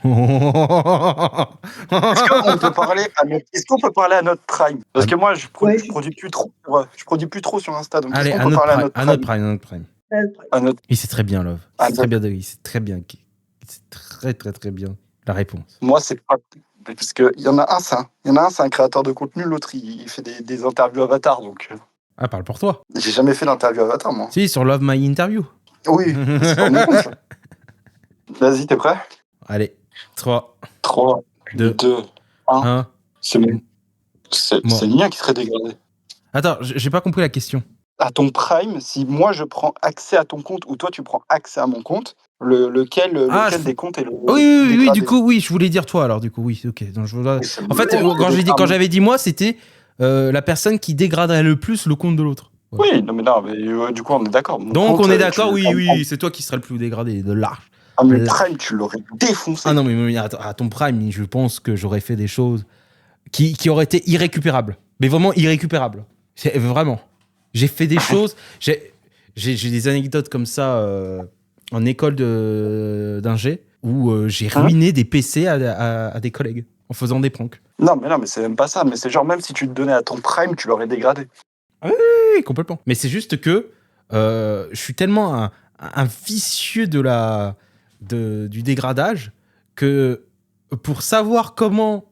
Est-ce qu'on peut parler à notre prime? Parce que moi, je produis plus trop sur Insta. Donc allez, est-ce qu'on peut parler à notre prime? Il sait très bien, Love. Il sait très bien. C'est très, très, très bien la réponse. Moi, c'est pas... Parce qu'il y en a un, c'est un créateur de contenu. L'autre, il fait des interviews Avatar. Donc... Ah, parle pour toi. J'ai jamais fait d'interview Avatar, moi. Si, sur Love My Interview. Oui, c'est pas mon compte. Vas-y, t'es prêt? Allez, 3, 2, 1. C'est le mien qui serait dégradé. Attends, j'ai pas compris la question. À ton prime, si moi je prends accès à ton compte ou toi tu prends accès à mon compte, lequel des comptes est le Oui, du coup, oui, je voulais dire toi alors, du coup, oui, ok. Donc, en fait, quand j'avais dit moi, c'était la personne qui dégraderait le plus le compte de l'autre. Voilà. Oui, mais du coup, on est d'accord. Donc, on est d'accord, oui, c'est toi qui serais le plus dégradé, de large. À mon prime, tu l'aurais défoncé. Ah non, mais à ton prime, je pense que j'aurais fait des choses qui auraient été irrécupérables. Mais vraiment irrécupérables. Vraiment. J'ai fait des choses... J'ai des anecdotes comme ça en école d'ingé où j'ai ruiné des PC à des collègues en faisant des pranks. Non, mais c'est même pas ça. Mais c'est genre, même si tu te donnais à ton prime, tu l'aurais dégradé. Oui, complètement. Mais c'est juste que je suis tellement un vicieux du dégradage que pour savoir comment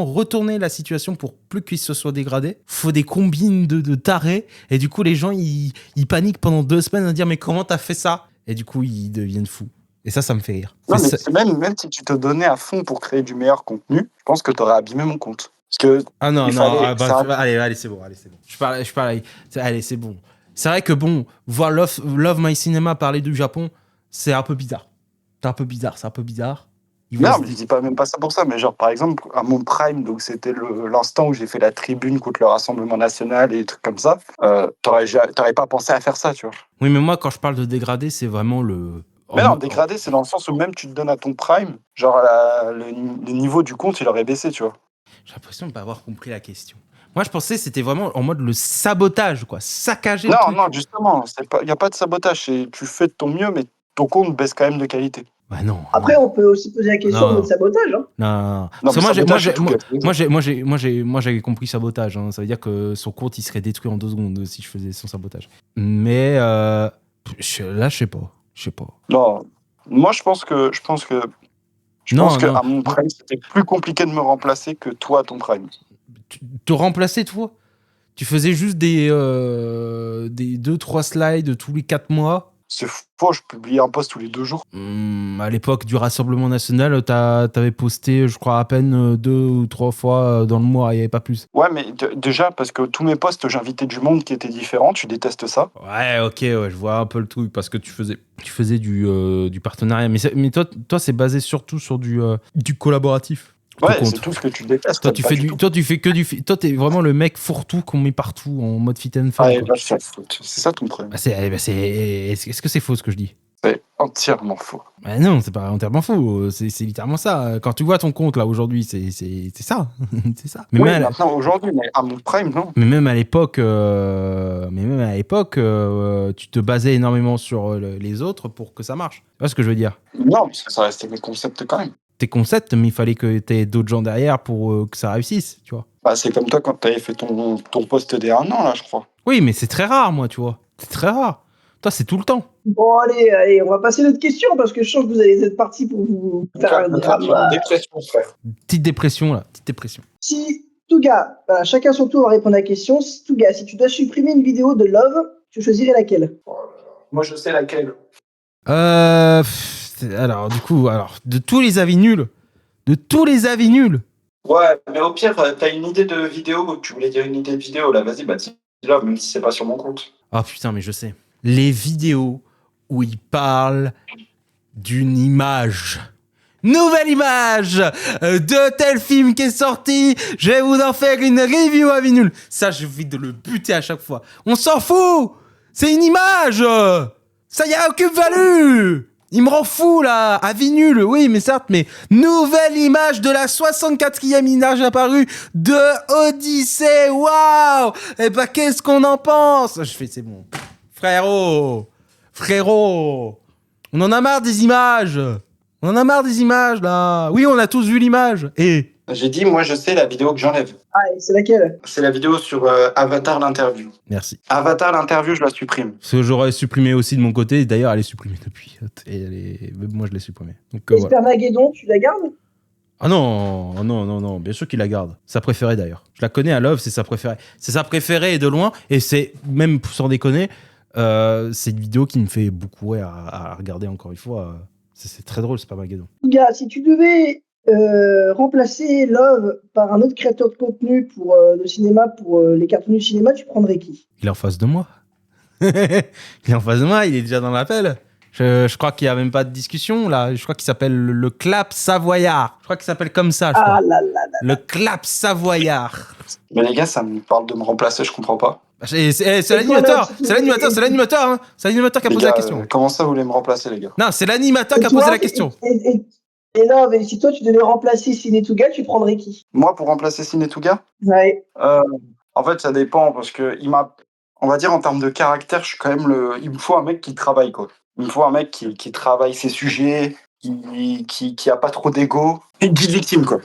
retourner la situation pour plus qu'il se soit dégradé, faut des combines de tarés, et du coup les gens ils paniquent pendant 2 semaines à dire mais comment t'as fait ça, et du coup ils deviennent fous, et ça me fait rire. Non, mais même si tu te donnais à fond pour créer du meilleur contenu, je pense que t'aurais abîmé mon compte. Parce que allez c'est bon. Je parle allez, c'est bon. C'est vrai que bon, voir Love My Cinema parler du Japon, c'est un peu bizarre. C'est un peu bizarre. Ils vont Non, se mais je dire- dis pas même pas ça pour ça, mais genre par exemple à mon prime, donc c'était l'instant où j'ai fait la tribune contre le Rassemblement National et des trucs comme ça. T'aurais pas pensé à faire ça, tu vois. Oui, mais moi, quand je parle de dégradé, c'est vraiment le. Mais non, dégradé, c'est dans le sens où même tu te donnes à ton prime, genre le niveau du compte, il aurait baissé, tu vois. J'ai l'impression de pas avoir compris la question. Moi, je pensais que c'était vraiment en mode le sabotage, quoi. Saccager le Non, truc. non, justement, il n'y a pas de sabotage. Tu fais de ton mieux, mais ton compte baisse quand même de qualité. Bah non. Après, on peut aussi poser la question en Non. mode sabotage. Hein. Non, non, non. Non, Parce que mais moi, sabotage, c'est tout cassé. moi, j'avais compris sabotage. Hein. Ça veut dire que son compte, il serait détruit en 2 secondes si je faisais son sabotage. Mais là, je sais pas. Je sais pas. Non, moi, je pense que Non, non. à mon prime, c'était plus compliqué de me remplacer que toi à ton prime. Te remplacer, toi, tu faisais juste des 2-3 slides tous les 4 mois. C'est faux, je publie un post tous les 2 jours. À l'époque du Rassemblement National, t'avais posté, je crois, à peine 2 ou 3 fois dans le mois, il n'y avait pas plus. Ouais, mais déjà, parce que tous mes posts, j'invitais du monde qui était différent, tu détestes ça. Ouais, ok, ouais, je vois un peu le truc, parce que tu faisais du partenariat. Mais toi, c'est basé surtout sur du collaboratif. ton Ouais, compte. c'est tout ce que tu détestes. Toi, tu fais que du. Toi, t'es vraiment le mec fourre-tout qu'on met partout en mode fit and fun. Ouais, quoi. bah, c'est ça ton problème. Est-ce que c'est faux ce que je dis? C'est entièrement faux. Bah non, c'est pas entièrement faux. C'est littéralement ça. Quand tu vois ton compte là aujourd'hui, c'est ça. c'est ça. Oui, maintenant, aujourd'hui, mais à mon prime, non. Mais même à l'époque, tu te basais énormément sur les autres pour que ça marche. Tu vois ce que je veux dire? Non, parce que ça restait mes concepts quand même. Tes concepts, mais il fallait que tu aies d'autres gens derrière pour que ça réussisse, tu vois. Bah, c'est comme toi quand t'avais fait ton post d'il y a 1 an, là, je crois. Oui, mais c'est très rare, moi, tu vois. C'est très rare. Toi, c'est tout le temps. Bon, allez, on va passer à notre question parce que je sens que vous allez être parti pour vous faire un drame. Dépression, frère. Petite dépression, là. Petite dépression. Si Touga, voilà, chacun son tour va répondre à la question. Touga, si tu dois supprimer une vidéo de Love, tu choisirais laquelle? Moi, je sais laquelle. Alors, du coup, de tous les avis nuls, Ouais, mais au pire, t'as une idée de vidéo, tu voulais dire une idée de vidéo, là, vas-y, bah dis-la, même si c'est pas sur mon compte. oh putain, mais je sais. Les vidéos où il parle d'une image. Nouvelle image de tel film qui est sorti. Je vais vous en faire une review à nul. Ça, j'ai envie de le buter à chaque fois. On s'en fout. C'est une image. Ça y a aucune valeur. Il me rend fou là, avis nul, oui, mais certes, mais nouvelle image de la 64e image apparue de Odyssey, waouh. Eh ben, qu'est-ce qu'on en pense? Je fais, c'est bon. Frérot, on en a marre des images. Là. Oui, on a tous vu l'image. Et J'ai dit, moi, je sais la vidéo que j'enlève. Ah, et c'est laquelle? C'est la vidéo sur Avatar l'interview. merci. Avatar l'interview, je la supprime. Ce que j'aurais supprimé aussi de mon côté. D'ailleurs, elle est supprimée depuis. Et moi, je l'ai supprimée. Donc, voilà. Espermageddon, tu la gardes? Ah non. Bien sûr qu'il la garde. Sa préférée d'ailleurs. Je la connais à Love, c'est sa préférée. C'est sa préférée et de loin. Et c'est, même sans déconner, c'est une vidéo qui me fait beaucoup rire à regarder encore une fois. C'est très drôle, c'est pas Mageddon. Touga, si tu devais remplacer Love par un autre créateur de contenu pour le cinéma, pour les cartoons du cinéma, tu prendrais qui? Il est en face de moi. Il est en face de moi, il est déjà dans l'appel. Je crois qu'il n'y a même pas de discussion là. Je crois qu'il s'appelle le clap savoyard. Je crois qu'il s'appelle comme ça. Je crois. Ah là là là. Le clap savoyard. Mais les gars, ça me parle de me remplacer, je comprends pas. C'est l'animateur. C'est l'animateur. Hein. C'est l'animateur qui a Les posé gars, la question. comment ça, vous voulez me remplacer, les gars? Non, c'est l'animateur qui a Et toi, posé la question. Et Love, et si toi tu devais remplacer Ciné Touga, tu prendrais qui? Moi, pour remplacer Cinetuga, Ouais. en fait, ça dépend, parce que on va dire, en termes de caractère, je suis quand même il me faut un mec qui travaille, quoi. Il me faut un mec qui travaille ses sujets, qui a pas trop d'ego. Une petite victime, quoi.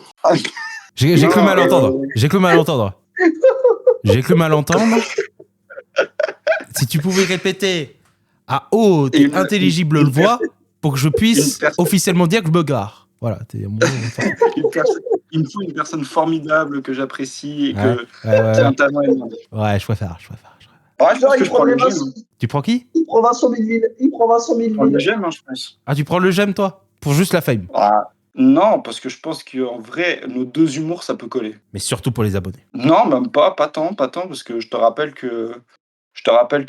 J'ai cru mal entendre. J'ai cru mal entendre. Si tu pouvais répéter à haute et intelligible voix pour que je puisse officiellement dire que je me gare. Voilà. Il me faut une personne formidable que j'apprécie et qui a un talent énorme. Ouais, je préfère. Ouais, je pense que je prends le gemme. Tu prends qui? Il prend Vincent Milleville. Je prends le gemme, je pense. Ah, tu prends le gemme, toi? Pour juste la fame? Ah, non, parce que je pense qu'en vrai, nos 2 humours, ça peut coller. Mais surtout pour les abonnés. Non, même pas tant, parce que je te rappelle que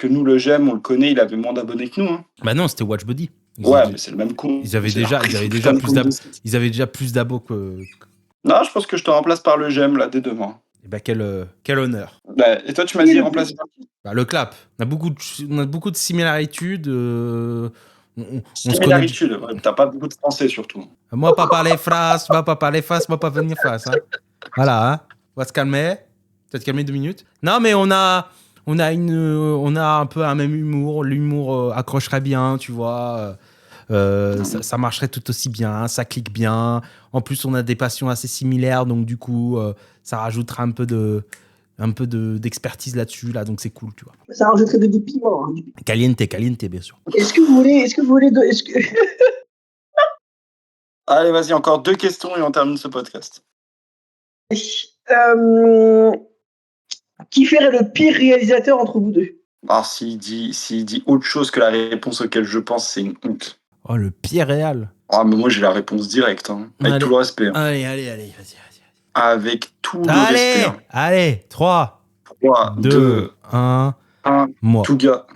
nous, le gemme, on le connaît, il avait moins d'abonnés que nous. Hein. Bah non, c'était WatchBuddy. Ouais, mais c'est le même con. Ils avaient déjà plus d'abos que. Non, je pense que je te remplace par le j'aime, là, dès demain. Et bah, quel honneur. Bah, et toi, tu m'as dit remplacer par qui? Bah, le clap. On a beaucoup de similitudes. On se connaît. Similaritude, ouais, t'as pas beaucoup de français, surtout. Moi, pas parler phrase, moi, pas parler face, moi, pas venir face. Hein. Voilà, hein. On va se calmer. Peut-être calmer 2 minutes. Non, mais on a un peu un même humour. L'humour accrocherait bien, tu vois. Ça marcherait tout aussi bien, ça clique bien. En plus, on a des passions assez similaires, donc du coup, ça rajoutera un peu d'expertise là-dessus, là, donc c'est cool, tu vois. Ça rajouterait du piment. Hein. Caliente, bien sûr. Est-ce que vous voulez Allez, vas-y, encore 2 questions et on termine ce podcast. Qui ferait le pire réalisateur entre vous deux? Alors, s'il dit autre chose que la réponse auquel je pense, c'est une honte. Oh, le pire réel. Ah, mais moi, j'ai la réponse directe, hein, avec Allez. tout le respect. Hein. Allez, vas-y. Avec tout le respect. Hein. Allez, 3, 2, 1, 1, moi. tout gars.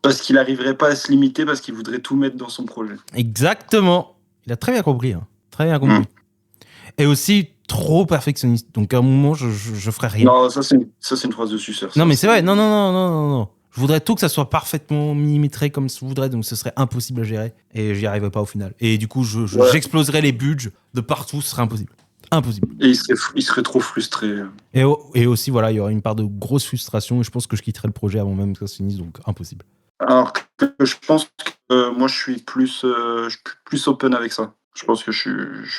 Parce qu'il n'arriverait pas à se limiter, parce qu'il voudrait tout mettre dans son projet. Exactement. Il a très bien compris. Hein. Très bien compris. Et aussi, trop perfectionniste. Donc, à un moment, je ferai rien. Non, ça, c'est une phrase de suceur. Non, mais c'est vrai. Non. Je voudrais tout que ça soit parfaitement millimétré comme je voudrais, donc ce serait impossible à gérer. Et j'y arriverais pas au final. Et du coup, j'exploserais les budgets de partout, ce serait impossible. Impossible. Et il serait trop frustré. Et aussi, voilà, il y aurait une part de grosse frustration et je pense que je quitterais le projet avant même que ça se finisse, donc impossible. Alors que je pense que moi, je suis plus open avec ça. Je pense que je suis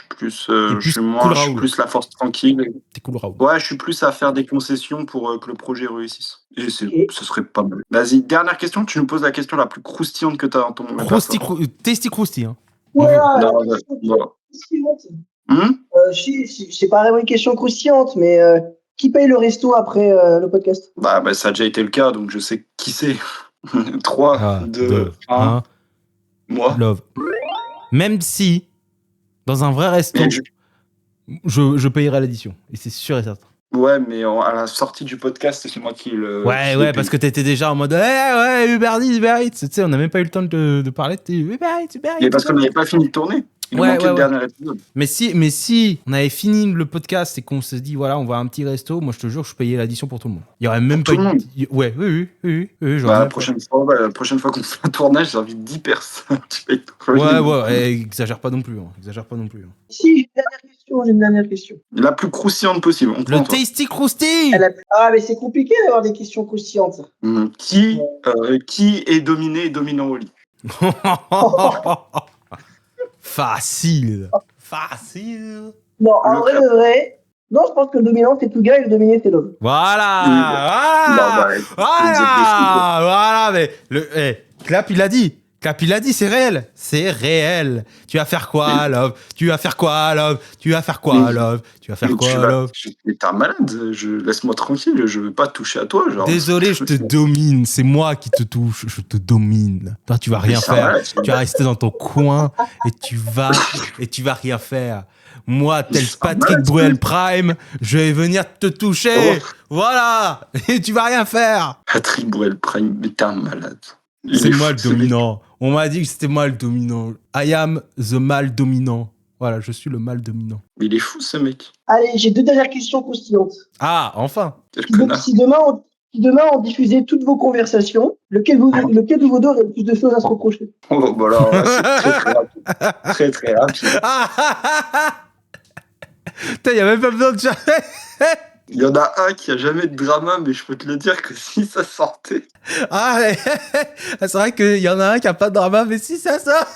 plus la force tranquille. T'es cool, Raoul. Ouais, je suis plus à faire des concessions pour que le projet réussisse. Et ce serait pas mal. Vas-y, dernière question. Tu nous poses la question la plus croustillante que tu as dans ton moment. Tasty crousty, hein. Ouais, c'est pas vraiment une question croustillante, mais qui paye le resto après le podcast? Bah, ça a déjà été le cas, donc je sais qui c'est. 3, 2, 1. Moi. Love. Même si, dans un vrai resto, je payerai l'addition. Et c'est sûr et certain. Ouais, mais à la sortie du podcast, c'est moi qui le. Ouais, parce que t'étais déjà en mode Uber Eats. Tu sais, on n'a même pas eu le temps de parler. Uber Eats. Mais parce qu'on n'avait pas fini de tourner. Il manquait le dernier épisode. Mais si on avait fini le podcast et qu'on se dit, voilà, on va à un petit resto, moi je te jure, je payais l'addition pour tout le monde. Il y aurait même pour pas. Tout le monde. Ouais, oui. La prochaine fois qu'on fait un tournage, j'ai envie de 10 personnes. Exagère pas non plus. Si, j'ai une dernière question. La plus croustillante possible. Le Tasty Crousty. Ah, mais c'est compliqué d'avoir des questions croustillantes. Qui est dominé et dominant au lit? Facile. Non, en vrai de vrai. Non, je pense que le dominant c'est tout gars et le dominé c'est l'homme. Voilà. Mais Clap il a dit, c'est réel. Tu vas faire quoi, Love? Mais t'es un malade. Laisse-moi tranquille. Je veux pas toucher à toi. Genre. Désolé, je te domine. C'est moi qui te touche. Je te domine. Toi, tu vas rien faire. Tu vas rester dans ton coin et tu vas rien faire. Moi, tel Patrick Bruel Prime, je vais venir te toucher. Voilà. Et tu vas rien faire. Patrick Bruel Prime, mais t'es un malade. C'est moi le dominant. On m'a dit que c'était moi le dominant. I am the mal dominant. Voilà, je suis le mal dominant. Mais il est fou, ce mec. Allez, j'ai 2 dernières questions croustillantes. Ah, enfin. Donc, si demain on diffusait toutes vos conversations, lequel de vos deux aurait le plus de choses à se reprocher? Oh, bah là, c'est très rapide. Très, très rapide. Putain, il n'y a même pas besoin de jamais. Il y en a un qui a jamais de drama, mais je peux te le dire que si ça sortait. C'est vrai qu'il y en a un qui a pas de drama, mais si ça sort.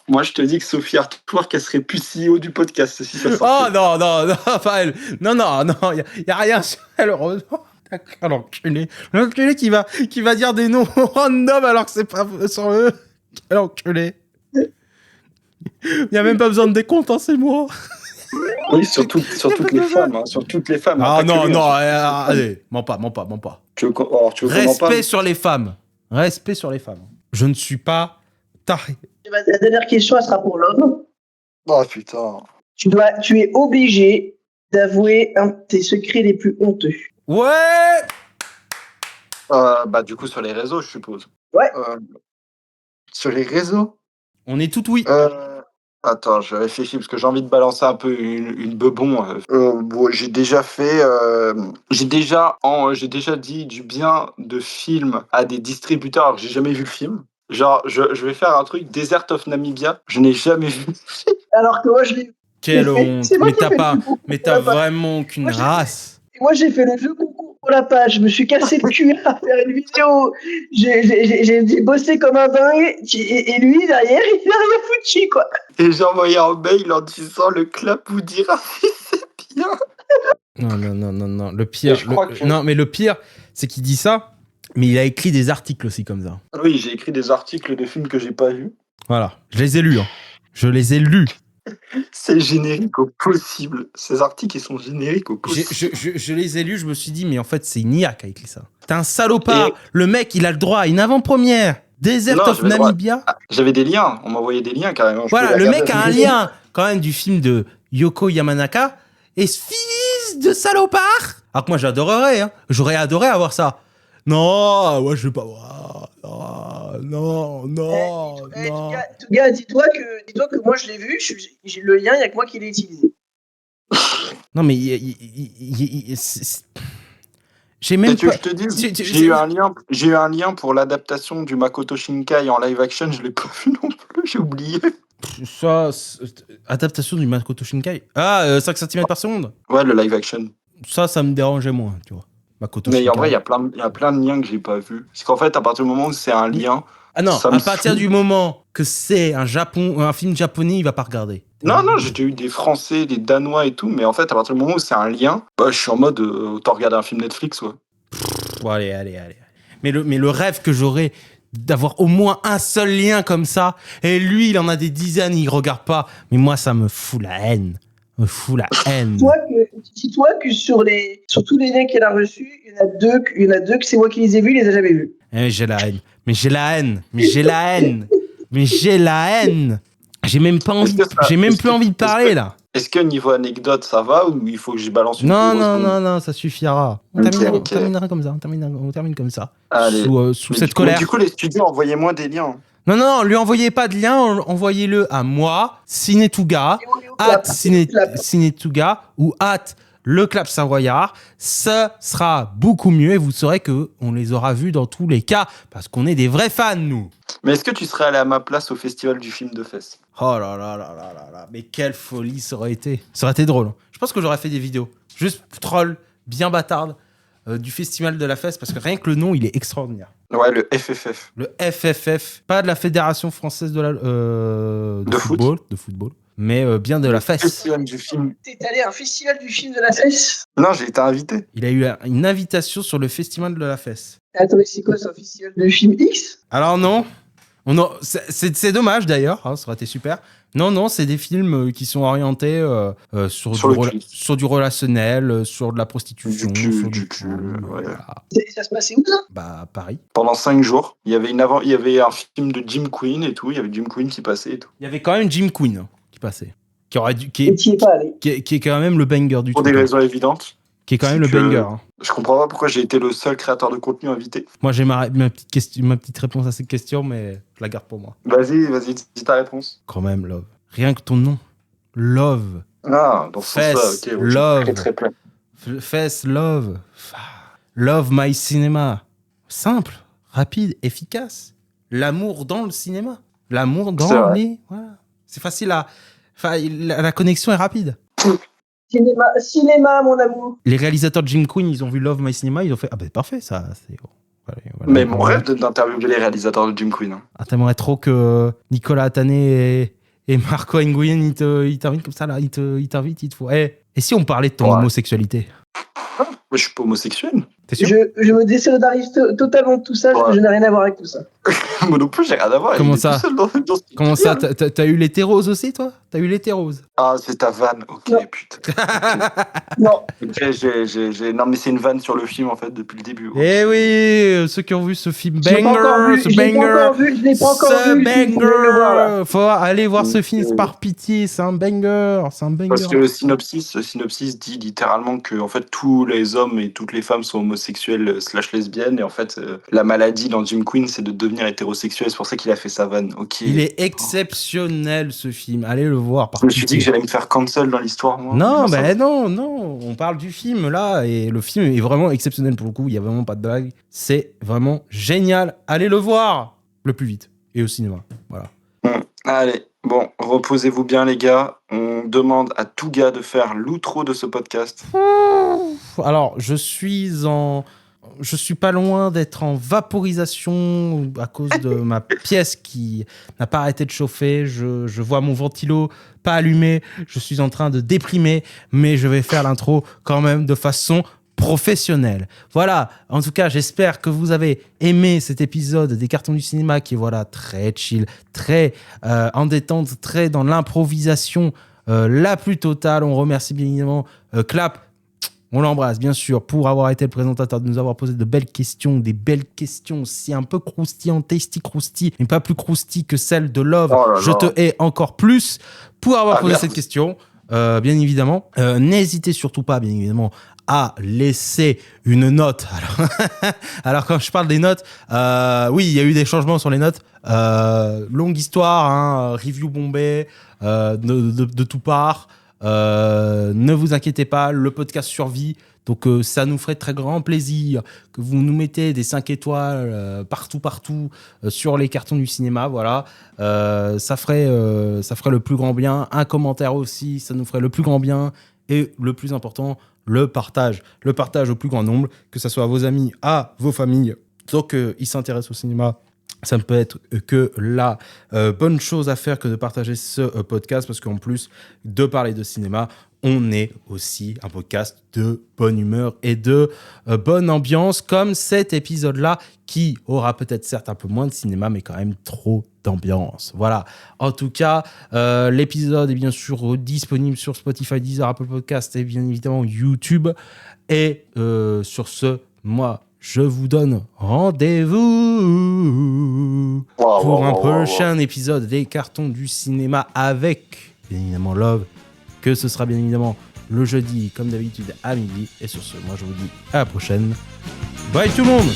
Moi, je te dis que Sophie Artois, qu'elle serait plus CEO du podcast si ça sortait. Oh non, pas elle. Non, il y a rien sur elle, heureusement. L'enculé qui va dire des noms random alors que c'est pas sur eux. Quel enculé. Il n'y a même pas besoin de décompte, c'est moi. Oui, sur toutes les femmes. Hein, sur toutes les femmes. Ah non, allez, mens pas. Tu veux Respect sur les femmes. Je ne suis pas taré. La dernière question, elle sera pour l'homme. Oh putain. Tu es obligé d'avouer un de tes secrets les plus honteux. Ouais. Du coup, sur les réseaux, je suppose. Ouais. Sur les réseaux? On est tout oui. Attends, je réfléchis parce que j'ai envie de balancer un peu une bebon. Bon, j'ai déjà fait, j'ai déjà dit du bien de films à des distributeurs alors que j'ai jamais vu le film. Genre, je vais faire un truc, Desert of Namibia, je n'ai jamais vu. Alors que moi, je l'ai Quelle fait. honte. C'est moi Mais qui t'as fais le pas, plus beau mais pour t'as la page. vraiment aucune Moi, j'ai- race. Moi, j'ai fait le jeu concours pour la page. Je me suis cassé le cul à faire une vidéo. J'ai bossé comme un dingue. Et lui, derrière, il a rien foutu, quoi. Et j'ai envoyé un mail en disant le clap vous dira si c'est bien. Non. Le Et pire, je crois que- non, mais le pire, c'est qu'il dit ça, mais il a écrit des articles aussi comme ça. Oui, j'ai écrit des articles de films que j'ai pas vus. Voilà, je les ai lus. Hein. Je les ai lus. C'est générique au possible. Ces articles, ils sont génériques au Je, possible. je les ai lus, je me suis dit, mais en fait, c'est une IA qui a écrit ça. T'es un salopard. Et- Le mec, il a le droit à une avant-première. Desert Non, of j'avais le droit. Namibia. J'avais des liens, on m'envoyait des liens carrément. Je Voilà, pouvais le regarder mec la a un vidéo. lien quand même du film de Yoko Yamanaka. Et ce fils de salopard. Alors que moi, j'adorerais. Hein. J'aurais adoré avoir ça. Non, moi, je veux pas voir. Non. Touga, dis-toi que moi, je l'ai vu. J'ai le lien, il n'y a que moi qui l'ai utilisé. Non, mais j'ai même Tu veux pas. que je te dise, Tu- j'ai eu un lien pour l'adaptation du Makoto Shinkai en live action, je l'ai pas vu non plus, j'ai oublié. Ça, adaptation du Makoto Shinkai. Ah, 5 cm par seconde. Ouais, le live action. Ça me dérangeait moins, tu vois. Makoto Mais Shinkai. en vrai, il y a plein de liens que j'ai pas vus. Parce qu'en fait, à partir du moment où c'est un lien. Ah non, ça à me partir saoule. du moment que c'est un film japonais, il va pas regarder. Non, j'ai déjà eu des Français, des Danois et tout, mais en fait, à partir du moment où c'est un lien, bah, je suis en mode autant regarder un film Netflix, ouais. Bon, allez. Mais le rêve que j'aurais d'avoir au moins un seul lien comme ça, et lui, il en a des dizaines, il regarde pas. Mais moi, ça me fout la haine. Dis-toi que sur tous les liens qu'elle a reçus, il y en a deux que c'est moi qui les ai vus, il les a jamais vus. Eh, j'ai la haine. J'ai même pas envie, plus envie de parler là. Est-ce que niveau anecdote, ça va ou il faut que j'y balance une Non, grosse bombe non, ça suffira. On terminera comme ça. On termine comme ça. Allez. Sous cette colère. Mais du coup, les studios, envoyez-moi des liens. Non, lui envoyez pas de lien, envoyez-le à moi, Cinetuga, @Cinetuga ou @le clap savoyard. Ce sera beaucoup mieux et vous saurez que on les aura vus dans tous les cas parce qu'on est des vrais fans, nous. Mais est-ce que tu serais allé à ma place au festival du film de fesses? Oh là, mais quelle folie ça aurait été. Ça aurait été drôle. Hein. Je pense que j'aurais fait des vidéos, juste troll, bien bâtarde, du festival de la fesse parce que rien que le nom, il est extraordinaire. Ouais, le FFF. Le FFF, pas de la Fédération Française de football, mais bien de la fesse. Festival du film. T'es allé à un festival du film de la fesse? Non, j'ai été invité. Il a eu une invitation sur le festival de la fesse. Attends, mais c'est quoi, c'est un festival de film X? Alors non, c'est dommage d'ailleurs, hein, ça aurait été super. Non, c'est des films qui sont orientés sur du relationnel, sur de la prostitution, sur du cul. Ouais. Voilà. Et ça se passait où, ça? Bah, Paris. Pendant 5 jours, il y avait un film de Jim Queen et tout, il y avait Jim Queen qui passait et tout. Il y avait quand même Jim Queen hein, qui passait. Et t'y es pas allé. Qui est quand même le banger du Pour truc. des raisons évidentes. Qui est quand même c'est le que- banger. Hein. Je comprends pas pourquoi j'ai été le seul créateur de contenu invité. Moi, j'ai ma petite réponse à cette question, mais je la garde pour moi. Vas-y, dis ta réponse. Quand même, Love. Rien que ton nom. Love. Ah, dans ce sens-là, Fess, ok. love. Très, très plein. Fess, Love. Love my cinéma. Simple, rapide, efficace. L'amour dans le cinéma. L'amour C'est dans vrai. les... Voilà. C'est facile à... Enfin, la connexion est rapide. Cinéma, mon amour. Les réalisateurs de Jim Queen, ils ont vu Love My Cinema, ils ont fait « Ah ben parfait, ça, c'est... » Voilà, Mais mon rêve d'interviewer les réalisateurs de Jim Queen. Hein. Ah, t'aimerais trop que Nicolas Atané et Marco Nguyen, ils t'invitent comme ça, là. Ils t'invitent, ils te font... Hey, et si on parlait de ton homosexualité? Mais je suis pas homosexuel. T'es sûr? Je me désolidarise totalement de tout ça, Ouais. je n'ai rien à voir avec tout ça. Moi non plus, j'ai rien à voir. Comment il est ça tout seul dans ce Comment ça? film. T'as eu l'hétérose aussi, toi? T'as eu l'hétérose? Ah, c'est ta vanne. Ok, Non. putain. Non, Ok, Non, mais c'est une vanne sur le film, en fait, depuis le début. Eh oui, ceux qui ont vu ce film je l'ai pas encore banger, vu, ce je l'ai pas banger, encore vu, je l'ai pas encore ce vu, il faut le voir, là. banger, faut aller voir ce Ok. film par pitié, c'est un banger, Parce que le synopsis dit littéralement que en fait tous les hommes et toutes les femmes sont homosexuels homosexuelle / lesbienne, et en fait, la maladie dans Jim Queen, c'est de devenir hétérosexuel, c'est pour ça qu'il a fait sa vanne. Ok. Il est exceptionnel ce film, allez le voir. Par Je me suis dit que pitié. j'allais me faire cancel dans l'histoire, moi. Non, ça- ben non, on parle du film là, et le film est vraiment exceptionnel pour le coup, il y a vraiment pas de blague. C'est vraiment génial, allez le voir le plus vite, et au cinéma, voilà. Allez, bon, reposez-vous bien, les gars. On demande à tout gars de faire l'outro de ce podcast. Alors, je suis pas loin d'être en vaporisation à cause de ma pièce qui n'a pas arrêté de chauffer. Je vois mon ventilo pas allumé. Je suis en train de déprimer, mais je vais faire l'intro quand même de façon professionnelle. Voilà. En tout cas, j'espère que vous avez aimé cet épisode des Cartons du cinéma qui est voilà très chill, très en détente, très dans l'improvisation la plus totale. On remercie bien évidemment Clap. On l'embrasse, bien sûr, pour avoir été le présentateur, de nous avoir posé de belles questions, des belles questions aussi un peu croustillantes, tasty crousty, mais pas plus crousty que celle de Love. Oh là Je là. te hais encore plus pour avoir posé merde. cette question, bien évidemment. N'hésitez surtout pas, bien évidemment, à laisser une note. Alors quand je parle des notes, oui, il y a eu des changements sur les notes. Longue histoire, hein, review bombé de tout part. Ne vous inquiétez pas, le podcast survit, donc ça nous ferait très grand plaisir que vous nous mettez des 5 étoiles partout sur les cartons du cinéma, voilà. Ça ferait le plus grand bien. Un commentaire aussi, ça nous ferait le plus grand bien. Et le plus important, le partage au plus grand nombre, que ce soit à vos amis, à vos familles, donc ils s'intéressent au cinéma. Ça ne peut être que la bonne chose à faire que de partager ce podcast, parce qu'en plus de parler de cinéma, on est aussi un podcast de bonne humeur et de bonne ambiance, comme cet épisode-là, qui aura peut-être certes un peu moins de cinéma, mais quand même trop d'ambiance. Voilà. En tout cas, l'épisode est bien sûr disponible sur Spotify, Deezer, Apple Podcast et bien évidemment YouTube. Et sur ce, moi, je vous donne rendez-vous pour un prochain épisode des Cartons du cinéma avec, bien évidemment, Love, que ce sera bien évidemment le jeudi, comme d'habitude, à midi. Et sur ce, moi, je vous dis à la prochaine. Bye tout le monde!